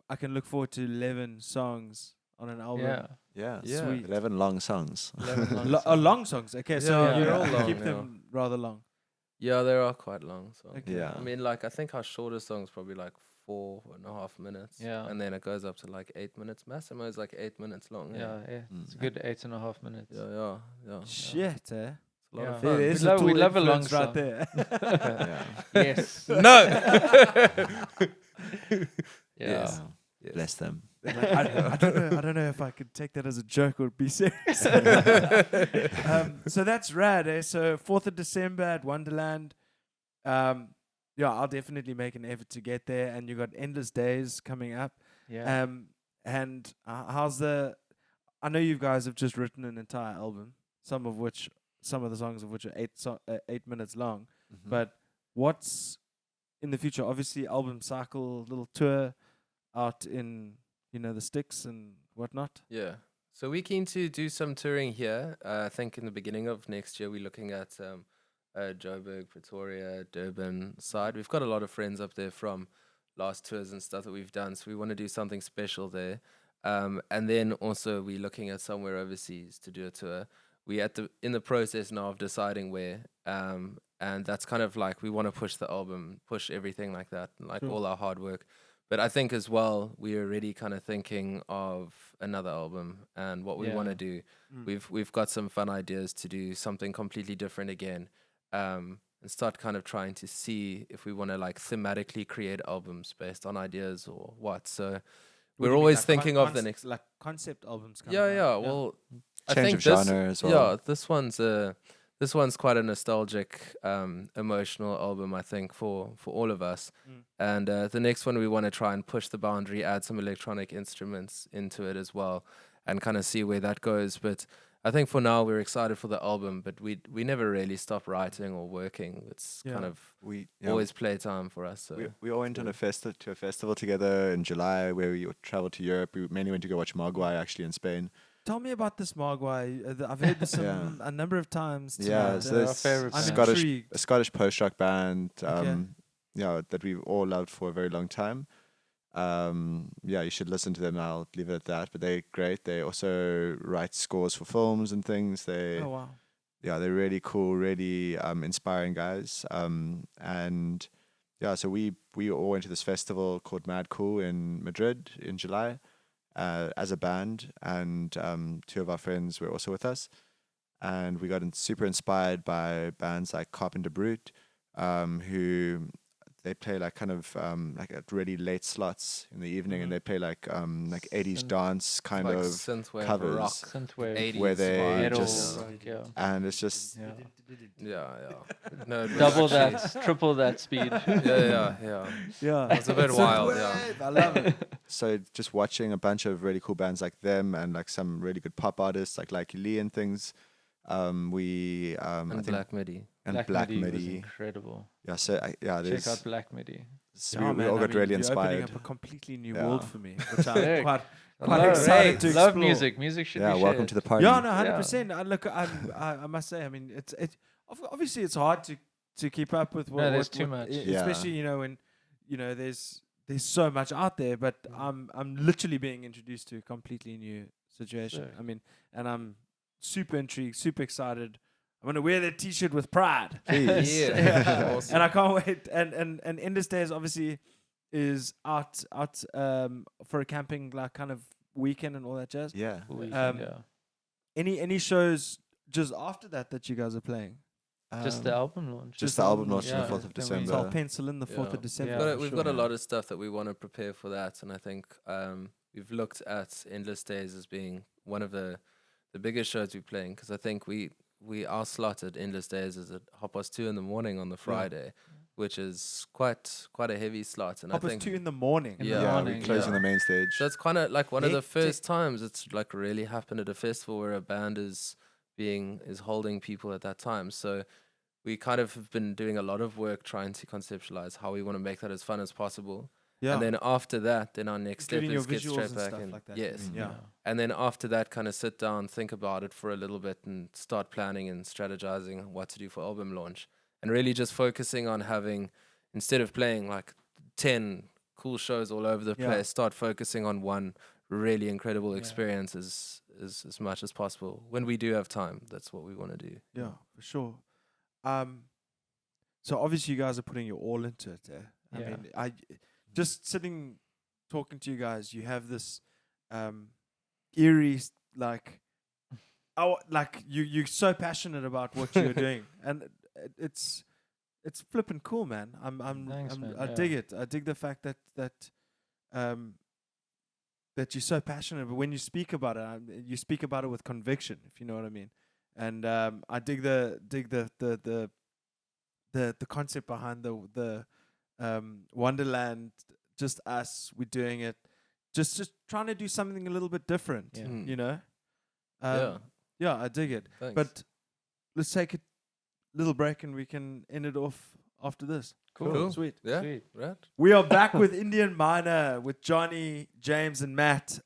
I can look forward to 11 songs on an album. Yeah. Yeah. Yeah. Sweet. 11 long songs. 11 long Long songs. Okay, so Yeah, you they're all long, keep yeah. them rather long. Yeah, they are quite long. So Okay. Yeah. I mean, like I think our shortest song is probably like 4.5 minutes. Yeah. And then it goes up to like 8 minutes. Massimo is like 8 minutes long. Yeah, yeah. It's a good 8.5 minutes. Yeah. Shit, eh? It's a lot Yeah. of There fun. is We a love- we tool love a long influence right song. there. Yeah. Yes. No. Yeah. Wow. Bless them. Like, I don't know if I could take that as a joke or be serious. So that's rad, eh? So 4th of December at Wonderland. Yeah, I'll definitely make an effort to get there. And you got Endless Daze coming up. Yeah. And how's the? I know you guys have just written an entire album, some of the songs of which are 8 minutes long. Mm-hmm. But what's in the future? Obviously, album cycle, little tour out in the sticks and whatnot. Yeah. So we're keen to do some touring here. I think in the beginning of next year, we're looking at Joburg, Pretoria, Durban side. We've got a lot of friends up there from last tours and stuff that we've done. So we want to do something special there. And then also we're looking at somewhere overseas to do a tour. We in the process now of deciding where. And that's kind of like we want to push the album, push everything like that, like Sure. all our hard work. But I think as well, we're already kind of thinking of another album and what we want to Yeah. do. We've got some fun ideas to do something completely different again, and start kind of trying to see if we want to like thematically create albums based on ideas or what. So What do we're you mean, always like thinking of the next. like concept albums. Yeah. Well, I Change think of this, genre as well. yeah, this one's quite a nostalgic, emotional album, I think, for all of us. And the next one, we want to try and push the boundary, add some electronic instruments into it as well, and kind of see where that goes. But I think for now, we're excited for the album, but we never really stop writing or working. It's kind of We always playtime for us. So we all went to a festival together in July where we traveled to Europe. We mainly went to go watch Mogwai actually in Spain. Tell me about this Mogwai. I've heard this Yeah. a number of times. Yeah, tonight. so They're our this favorite band. intrigued. A Scottish post rock band, Okay. that we've all loved for a very long time. You should listen to them. I'll leave it at that. But they're great. They also write scores for films and things. Oh wow. They're really cool, really inspiring guys. So we all went to this festival called Mad Cool in Madrid in July. As a band, and two of our friends were also with us, and we got super inspired by bands like Carpenter Brute, who they play like kind of like at really late slots in the evening, and they play like 80s dance kind like of synthwave covers. rock, Synthwave, 80s where they vibe. metal, just- rock, yeah. and it's just Yeah. No, it was Double actually- that, triple that speed. Yeah. Yeah. It's a bit wild, yeah. I love it. so just watching a bunch of really cool bands like them and like some really good pop artists like Lee and things. I And think Black Midi. Black was Midi. incredible. Yeah, so Check there's out Black Midi. so Yeah, we man, all I got mean, really you're opening inspired. up a completely new Yeah. world for me, which I'm Sick. quite Love, excited to love explore. music. Music should be Welcome shared. to the party. Yeah, no, Yeah. 100%. Look, I must say, I mean, it's obviously it's hard to keep up with what. No, there's what- too what- much. Yeah. especially when there's so much out there. But I'm literally being introduced to a completely new situation. Sick. I mean, and I'm super intrigued, super excited. I'm gonna wear that T-shirt with pride. Please. Yeah. Awesome. And I can't wait. And Endless Daze obviously is out for a camping like kind of weekend and all that jazz. Yeah. Weekend, Um, Any shows just after that you guys are playing? Just the album launch. Just the album launch on the yeah. 4th of Then we- So I'll December. pencil in the 4th Yeah. of December. Yeah. for We've sure. got a lot of stuff that we want to prepare for that, and I think we've looked at Endless Daze as being one of the biggest shows we're playing, because I think our slot at Endless Daze is at 2:30 in the morning on the Friday, which is quite a heavy slot, and I Hoppers think 2 in the morning. In Yeah. the Yeah, morning. we're closing yeah. the main stage. so it's kind of like one of the Hectic. first times it's like really happened at a festival where a band is holding people at that time. So we kind of have been doing a lot of work trying to conceptualize how we want to make that as fun as possible. Yeah. And then after that, then our next step Including your is get visuals straight and back stuff in. like that. Yes. Yeah. And then after that, kind of sit down, think about it for a little bit, and start planning and strategizing what to do for album launch. And really just focusing on having, instead of playing like 10 cool shows all over the Yeah. place, start focusing on one really incredible Yeah. experience as much as possible. When we do have time, that's what we want to do. Yeah, for sure. So obviously you guys are putting your all into it. I Yeah. mean, I just sitting talking to you guys, you have this eerie like you're so passionate about what you're doing, and it's flipping cool, man. Thanks, man. I dig it. I dig the fact that that you're so passionate, but when you speak about it, you speak about it with conviction, if you know what I mean. And I dig the concept behind the Wonderland. Just us, we're doing it. Just trying to do something a little bit different. Yeah. Mm. You know. Yeah. Yeah, I dig it. Thanks. But let's take a little break and we can end it off after this. Cool. Sweet. Yeah. Sweet. Right. We are back with Yndian Mynah with Jonny, James, and Matt.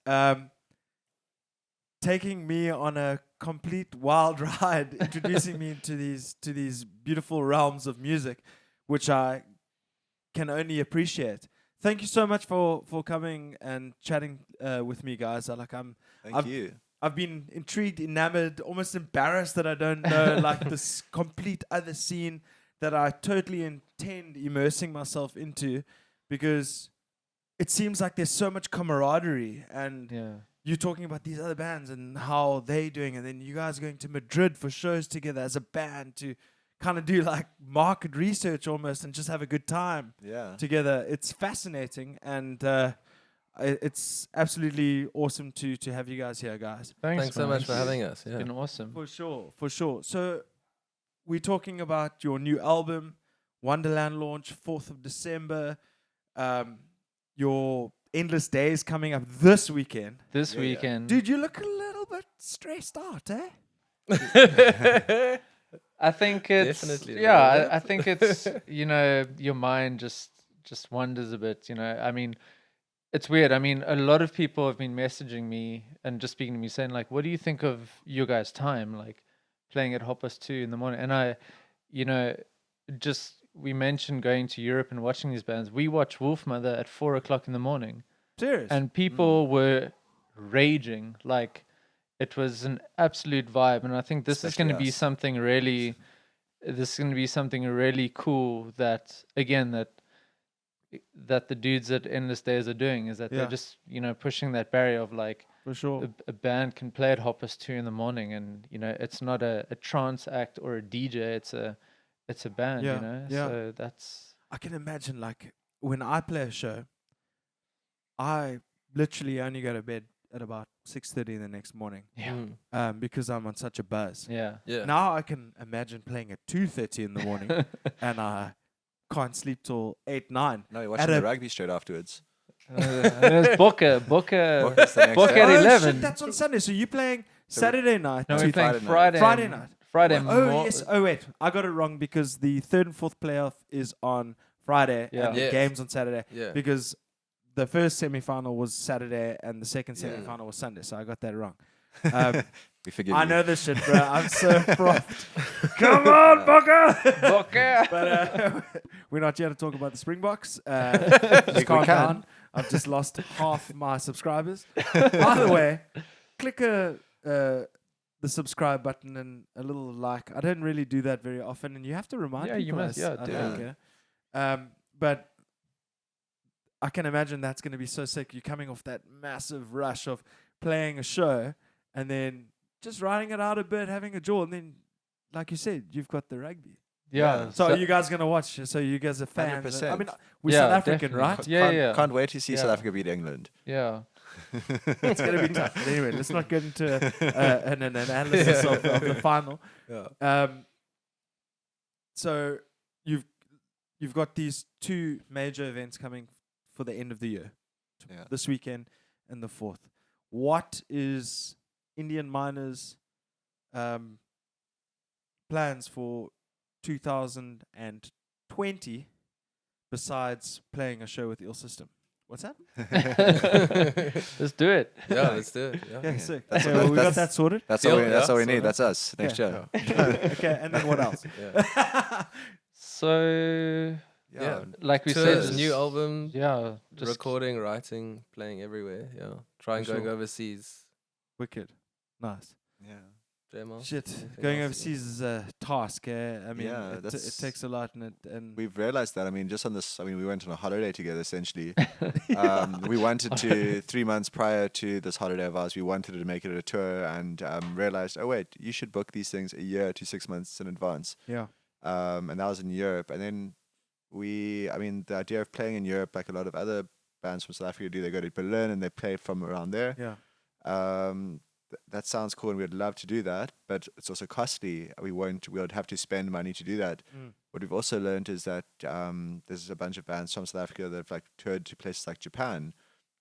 Taking me on a complete wild ride, introducing me into these beautiful realms of music, which I can only appreciate. Thank you so much for coming and chatting with me, guys. Thank you. I've been intrigued, enamored, almost embarrassed that I don't know like this complete other scene that I totally intend immersing myself into, because it seems like there's so much camaraderie, and Yeah. you talking about these other bands and how they doing, and then you guys going to Madrid for shows together as a band to kind of do like market research almost and just have a good time Yeah. together. It's fascinating, and it's absolutely awesome to have you guys here, guys. Thanks so man. much for having us. It's Yeah. been awesome. For sure. So we're talking about your new album, Wonderland launch, 4th of December. Your Endless Daze coming up this weekend. This Yeah. weekend. Dude, you look a little bit stressed out, eh? I think it's Definitely a yeah. little bit. I think it's your mind just wanders a bit. I mean, it's weird. I mean, a lot of people have been messaging me and just speaking to me saying like, "What do you think of your guys' time? Like playing at 2:30 in the morning?" And I, just we mentioned going to Europe and watching these bands. We watch Wolfmother at 4 o'clock in the morning, Serious. and people were raging like. It was an absolute vibe, and I think this is going to Especially be us. something really. This is going to be something really cool. That again, that the dudes at Endless Daze are doing is that Yeah. they're just pushing that barrier of like For sure. a band can play at 2:30 in the morning, and it's not a trance act or a DJ. It's a band. Yeah, yeah. So that's I can imagine, like, when I play a show, I literally only go to bed at about 6:30 the next morning, yeah, because I'm on such a buzz. yeah. Yeah. Now I can imagine playing at 2:30 in the morning, and I can't sleep till 8, 9. No, you're At watching a- the rugby straight afterwards. There's Booker. Bookers the next Book day. at Oh, 11. shit, that's on Sunday. So you're playing Saturday night. No, to we're playing Friday night. Friday. Friday night. Friday. Oh, yes. Oh, wait. I got it wrong, because the 3rd and 4th playoff is on Friday, Yeah. and the Yes. game's on Saturday. Yeah. Because the first semi-final was Saturday and the second Yeah. semi-final was Sunday, so I got that wrong. We forgive I you. know this shit, bro. I'm so propped. Come on, Booker! Booker. But we're not here to talk about the Springboks. Just We calm can. down. I've just lost half my subscribers. By the way, click the subscribe button and a little like. I don't really do that very often, and you have to remind Yeah, people. you must. Yeah, I definitely. think, but I can imagine that's going to be so sick. You're coming off that massive rush of playing a show and then just riding it out a bit, having a jaw, and then, like you said, you've got the rugby. Yeah. So are you guys going to watch? So you guys are fans? 100%. I mean, we're Yeah, South African, definitely. right? Yeah. Can't wait to see South Yeah. Africa beat England. Yeah. It's going to be tough. But anyway, let's not get into an analysis of the final. Yeah. So you've got these 2 major events coming for the end of the year, Yeah. this weekend and the 4th. What is Yndian Mynah's plans for 2020 besides playing a show with Ill System? What's that? Let's do it. Yeah, let's do it. Yeah. Okay, sick. That's- Okay, well, we got that's- that sorted. That's Deal, all. That's yeah, all we need. sorted. That's us next Yeah. year. Okay, and then what else? Yeah. So, Yeah. like we said, Tours, just- new album, Yeah. Just recording, writing, playing everywhere. Yeah. Trying For going sure. overseas. Wicked. Nice. Yeah. JML. Shit. Anything Going else? overseas is a task, eh? I mean, Yeah, it that's- takes a lot, and We've realized that. I mean, just on this, I mean, we went on a holiday together, essentially. We wanted to, 3 months prior to this holiday of ours, we wanted to make it a tour and realized, oh, wait, you should book these things a year to 6 months in advance. yeah. And that was in Europe. And then I mean, the idea of playing in Europe, like a lot of other bands from South Africa do, they go to Berlin and they play from around there. Yeah. That sounds cool, and we'd love to do that, but it's also costly. We'd have to spend money to do that. What we've also learned is that there's a bunch of bands from South Africa that have like toured to places like Japan,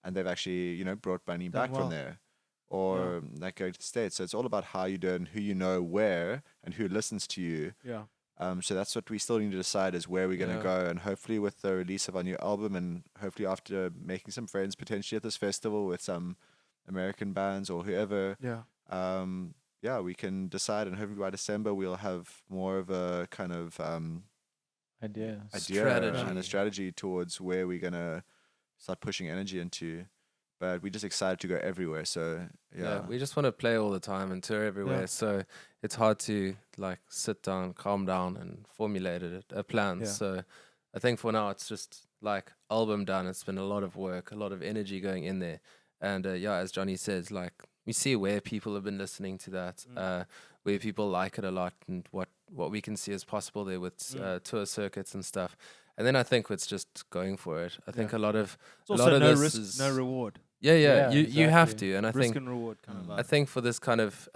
and they've actually brought money Done back well. from there, or like going to the States. So it's all about how you do it and who you know where and who listens to you. Yeah. So that's what we still need to decide is where we're going to Yeah. go. And hopefully with the release of our new album, and hopefully after making some friends potentially at this festival with some American bands or whoever, Yeah. yeah, we can decide. And hopefully by December we'll have more of a kind of Idea. idea Strategy. and a strategy towards where we're going to start pushing energy into. But we're just excited to go everywhere. So yeah, We just want to play all the time and tour everywhere. Yeah. So it's hard to like sit down, calm down, and formulate a plan. Yeah. So I think for now it's just like album done. It's been a lot of work, a lot of energy going in there, and as Jonny says, like we see where people have been listening to that, where people like it a lot, and what we can see as possible there with tour circuits and stuff. And then I think it's just going for it. I think a lot of It's a also lot of no this risk, is no reward. Yeah, you have exactly. to, and I Risk think and reward kind of I vibe. think for this kind of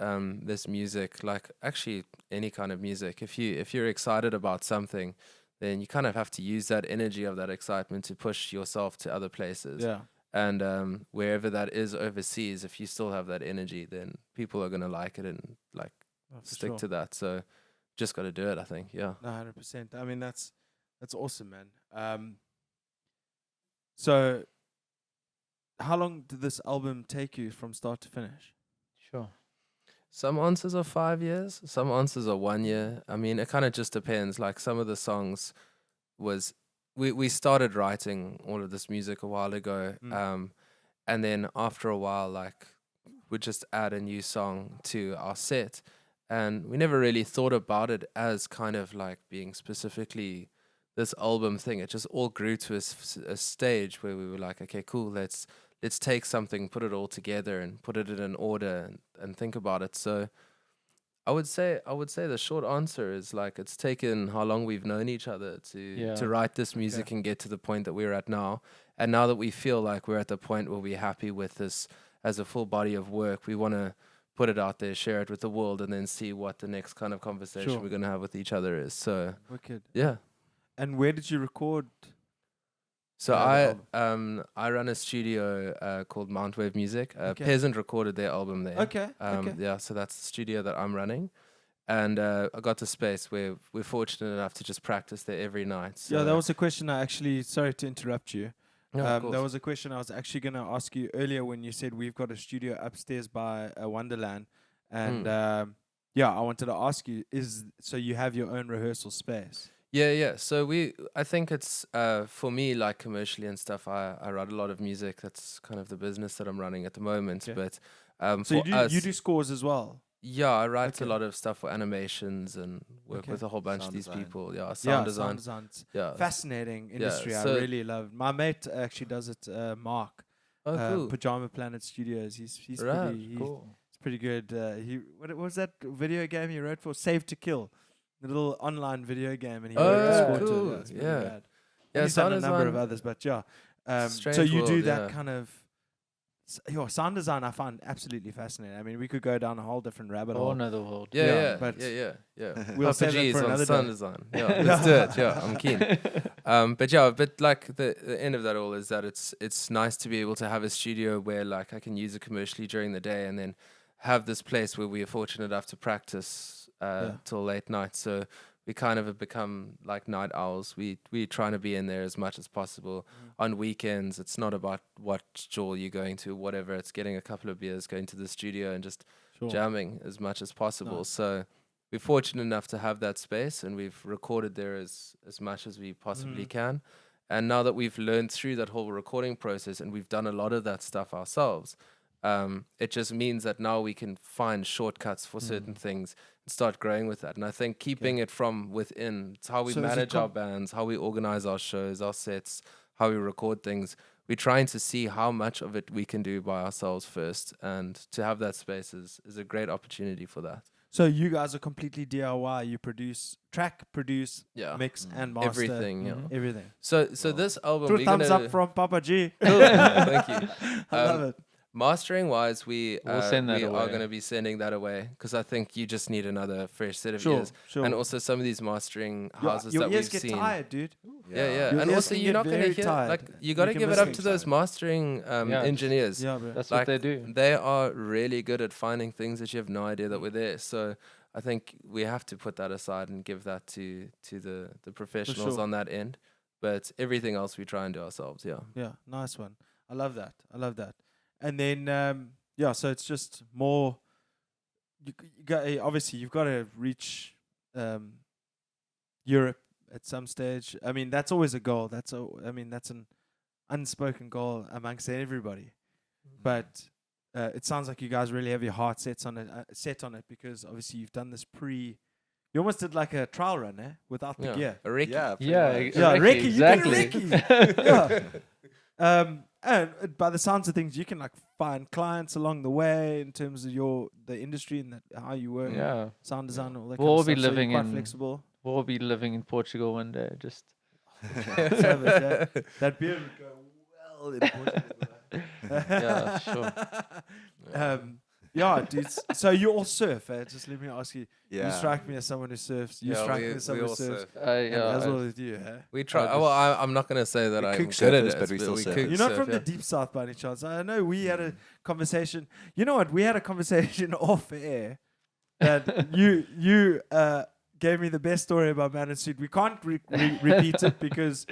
this music, like actually any kind of music, if you're excited about something, then you kind of have to use that energy of that excitement to push yourself to other places. Yeah. And wherever that is overseas, if you still have that energy, then people are gonna like it and like Oh, for stick sure. to that. So just got to do it, I think. Yeah. No, 100%. I mean, that's awesome, man. So how long did this album take you from start to finish? Sure. Some answers are 5 years, some answers are 1 year. I mean, it kind of just depends. Like some of the songs was we started writing all of this music a while ago, and then after a while, like we'd just add a new song to our set, and we never really thought about it as kind of like being specifically this album thing. It just all grew to a stage where we were like, okay, cool, let's take something, put it all together, and put it in an order, and think about it. So I would say the short answer is like it's taken how long we've known each other to write this music and get to the point that we're at now. And now that we feel like we're at the point where we're happy with this as a full body of work, we want to put it out there, share it with the world, and then see what the next kind of conversation Sure. we're going to have with each other is. So Wicked. yeah. And where did you record? So the I run a studio called Mount Wave Music. Okay. Peasant recorded their album there. Okay. Okay. Yeah, so that's the studio that I'm running. And I got the space where we're fortunate enough to just practice there every night. So Yeah, that was a question I actually, sorry to interrupt you. No, of That course. was a question I was actually going to ask you earlier when you said we've got a studio upstairs by Wonderland. And I wanted to ask you, so you have your own rehearsal space? Yeah. So I think it's for me, like commercially and stuff. I write a lot of music. That's kind of the business that I'm running at the moment. Okay. But So for you do scores as well? Yeah, I write Okay. a lot of stuff for animations and work Okay. with a whole bunch of Sound these design. people. Yeah, Yeah, sound design. sound design's Yeah. fascinating industry. I so- really love. My mate actually does it. Mark, Oh, cool. Pajama Planet Studios. He's Right, pretty. Cool. He's pretty good. What was that video game he wrote for? Save to Kill, the little online video game, and he wrote the score to cool. it. It's pretty Yeah. bad. And Yeah, he's done a sound number of design- others, but yeah. So Strange you do world, that yeah. kind of. Your sound design I find absolutely fascinating. I mean, we could go down a whole different rabbit Whole hole. another world. Yeah, but yeah. we'll Papa save that G's for on another sound day. design. Yeah, let's do it. Yeah, I'm keen. But like the end of that all is that it's nice to be able to have a studio where like I can use it commercially during the day, and then have this place where we are fortunate enough to practice till late night. So we kind of have become like night owls. We're trying to be in there as much as possible. On weekends, it's not about what jewel you're going to, whatever. It's getting a couple of beers, going to the studio, and just Sure. jamming as much as possible. Nice. So we're fortunate enough to have that space, and we've recorded there as much as we possibly can. And now that we've learned through that whole recording process, and we've done a lot of that stuff ourselves, it just means that now we can find shortcuts for certain things and start growing with that. And I think keeping it from within, it's how we So is it manage our bands, how we organize our shows, our sets, how we record things. We're trying to see how much of it we can do by ourselves first, and to have that space is a great opportunity for that. So you guys are completely DIY. You produce, Yeah. mix, and master Everything, yeah. everything. So this album, Two we're thumbs gonna, up from Papa G. Cool. Thank you. I love it. Mastering wise, we We'll send that we are away. going to be sending that away, because I think you just need another fresh set of Sure, ears. sure. And also some of these mastering houses your that ears we've get seen. tired, dude. Yeah. Your And ears also can you're get not going to very hear tired. like you You got to can give it miss up things. to those mastering engineers. Yeah, bro. That's Like, what they do. They are really good at finding things that you have no idea that were there. So I think we have to put that aside and give that to the professionals sure. on that end. But everything else we try and do ourselves. Yeah. Yeah, nice one. I love that. And then so it's just more. You got obviously you've got to reach Europe at some stage. I mean, that's always a goal. That's an unspoken goal amongst everybody. But it sounds like you guys really have your heart set on it because obviously you've done this You almost did like a trial run, without the gear. A recce. Yeah, pretty Yeah, much. Yeah, recce, exactly. exactly. You did a recce. Yeah. And by the sounds of things, you can like find clients along the way in terms of the industry and how you work, Yeah. sound design, and all that We'll kind all of be stuff. So you're living quite in- flexible. We'll be living in Portugal one day. Just Savage, eh? That beer would go well in Portugal. Yeah, sure. Yeah, dude. So you all surf, eh? Just let me ask you. Yeah. You strike me as someone who surfs. You Yeah, strike we- me as we someone who all surfs. surf. And as Yeah. well with you, eh? We try. I Well, I'm not going to say that We I'm cook good at surfers, it, but we still surf. cook You're not surf, from yeah. the deep south by any chance. I know we had a conversation. You know what? We had a conversation off air that you gave me the best story about Man in Suit. We can't repeat it because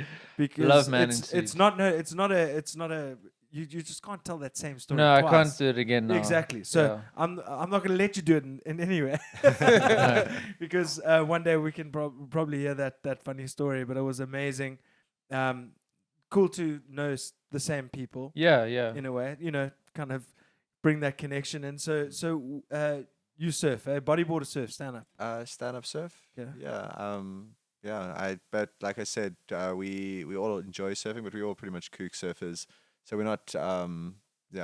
Love Man in it's Suit. not a you just can't tell that same story. No, I twice. can't do it again now. Exactly. So Yeah. I'm not going to let you do it in any way because one day we can probably hear that funny story. But it was amazing. Cool to know the same people Yeah, yeah. in a way. Kind of bring that connection. And so you surf, bodyboard or surf, stand up. Stand-up surf. Yeah. But like I said, we all enjoy surfing, but we all pretty much kook surfers. So we're not.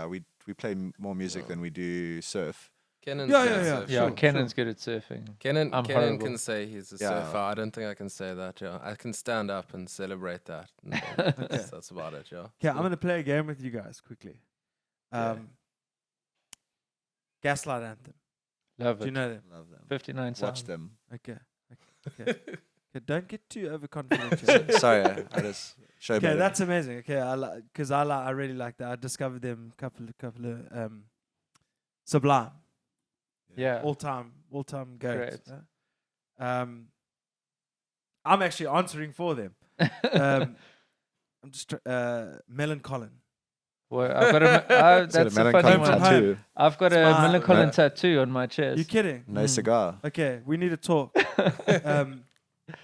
We play more music than we do surf. Kennen's Yeah, good yeah, at yeah. surfing. Yeah, Sure, Kennen's good at surfing. Kennen I'm horrible. can say he's a Yeah. surfer. I don't think I can say that. Yeah, I can stand up and celebrate that. And that's about it. Yeah. Okay, I'm going to play a game with you guys quickly. Gaslight Anthem. Love Do you it. know them? Love them. 59 Watch sounds. them. Okay. Okay. Don't get too overconfident. Sorry, I just show Okay, better. that's amazing. Okay, I really like that. I discovered them couple of Sublime, Yeah. all time goats. Great. I'm actually answering for them. I'm just Melon Colin. Well, I've got Got that's a a funny melancholy Home from one. home. tattoo. I've got a Smile. melancholy No. tattoo on my chest. You kidding? Nice Mm. cigar. Okay, we need to talk.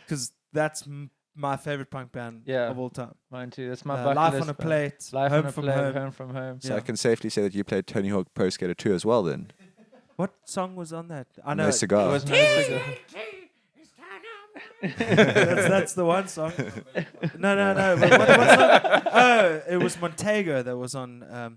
Because that's my favorite punk band Yeah. of all time. Mine too. That's my bucket Life list on a band. Plate, Life Home on a from plate. Home. Home from home. So Yeah. I can safely say that you played Tony Hawk Pro Skater 2 as well then. What song was on that? I know Nice It cigar. was no cigar. that's the one song. No. What song? Oh, it was Montego that was on. No,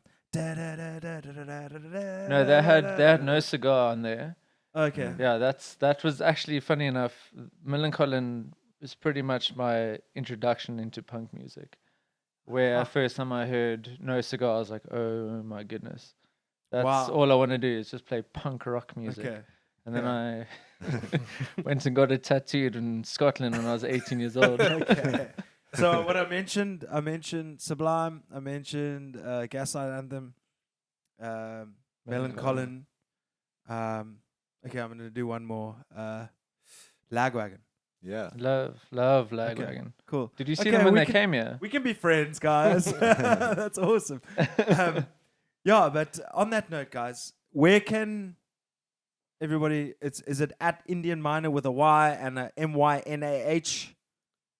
they had no cigar on there. Okay. Yeah, that was actually funny enough. Melancholy is pretty much my introduction into punk music. Where first time I heard no cigar, I was like, oh my goodness, that's Wow. all I want to do is just play punk rock music. Okay. And then I went and got it tattooed in Scotland when I was 18 years old. Okay. So what I mentioned Sublime, I mentioned Gaslight Anthem, Melancholy. Okay, I'm gonna do one more. Lagwagon. Yeah. Love Okay. Lagwagon. Cool. Did you see Okay, them when we they can- came here? We can be friends, guys. That's awesome. Yeah, but on that note, guys, where can everybody? Is it at Yndian Mynah with a Y and a MYNAH?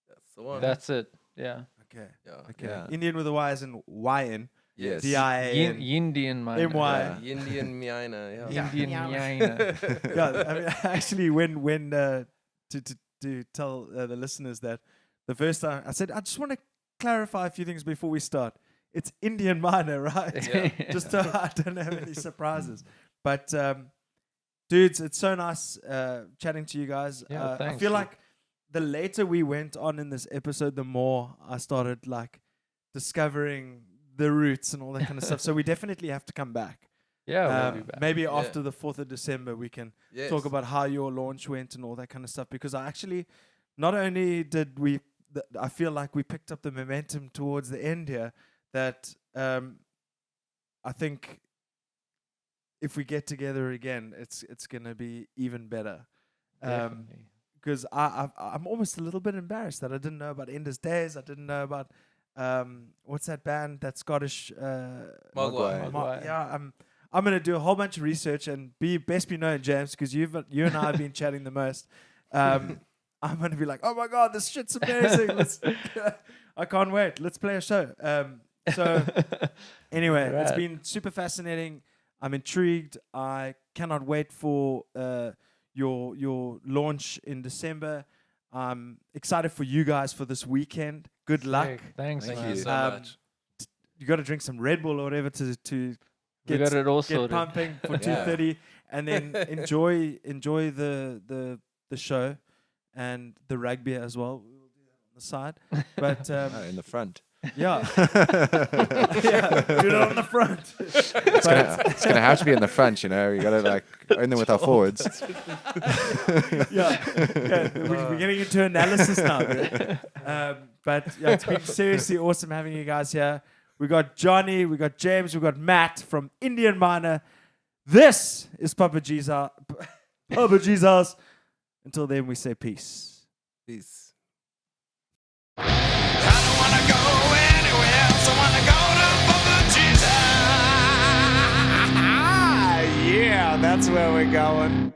That's the one. That's it. Yeah. Okay. yeah. Okay. Yeah. Indian with a Y is in YN. Yes. DIAN. Yndian Mynah. MY. Yndian Mynah. Yeah. Yndian Mynah. Yeah, I mean, actually, when to tell the listeners that the first time I said, I just want to clarify a few things before we start. It's Yndian Mynah, right? Yeah. Just so I don't have any surprises. But dudes, it's so nice chatting to you guys. Yeah, I thanks. feel like the later we went on in this episode, the more I started like discovering the roots and all that kind of stuff. So we definitely have to come back. Yeah, we'll be back. Maybe Yeah. after the 4th of December, we can Yes. talk about how your launch went and all that kind of stuff. Because I actually, not only did we, I feel like we picked up the momentum towards the end here, that I think if we get together again, it's gonna be even better. Definitely. Because I'm almost a little bit embarrassed that I didn't know about Endless Daze. I didn't know about what's that band? That Scottish Mogwai. Mogwai. yeah. I'm gonna do a whole bunch of research and best be known, James, because you and I have been chatting the most. I'm gonna be like, oh my god, this shit's amazing. I can't wait. Let's play a show. So anyway, it's Right. been super fascinating. I'm intrigued. I cannot wait for your launch in December. I'm excited for you guys for this weekend. Good luck. Sick. Thanks, Thank man. you so Um, much. You got to drink some Red Bull or whatever to We got it all get sorted. pumping for Yeah. 2:30, and then enjoy the show and the rugby as well. We will do that on the side, but In the front. yeah, yeah, do it on the front. It's gonna have to be in the front, you know. You gotta like earn them with our forwards. Yeah, we're getting into analysis now. Bro. But yeah, it's been seriously awesome having you guys here. We got Jonny, we got James, we got Matt from Yndian Mynah. This is Papa G's house. Papa G's house. Until then, we say peace. Peace. I don't wanna go anywhere else. I wanna go to Papa Jesus. Yeah, that's where we're going.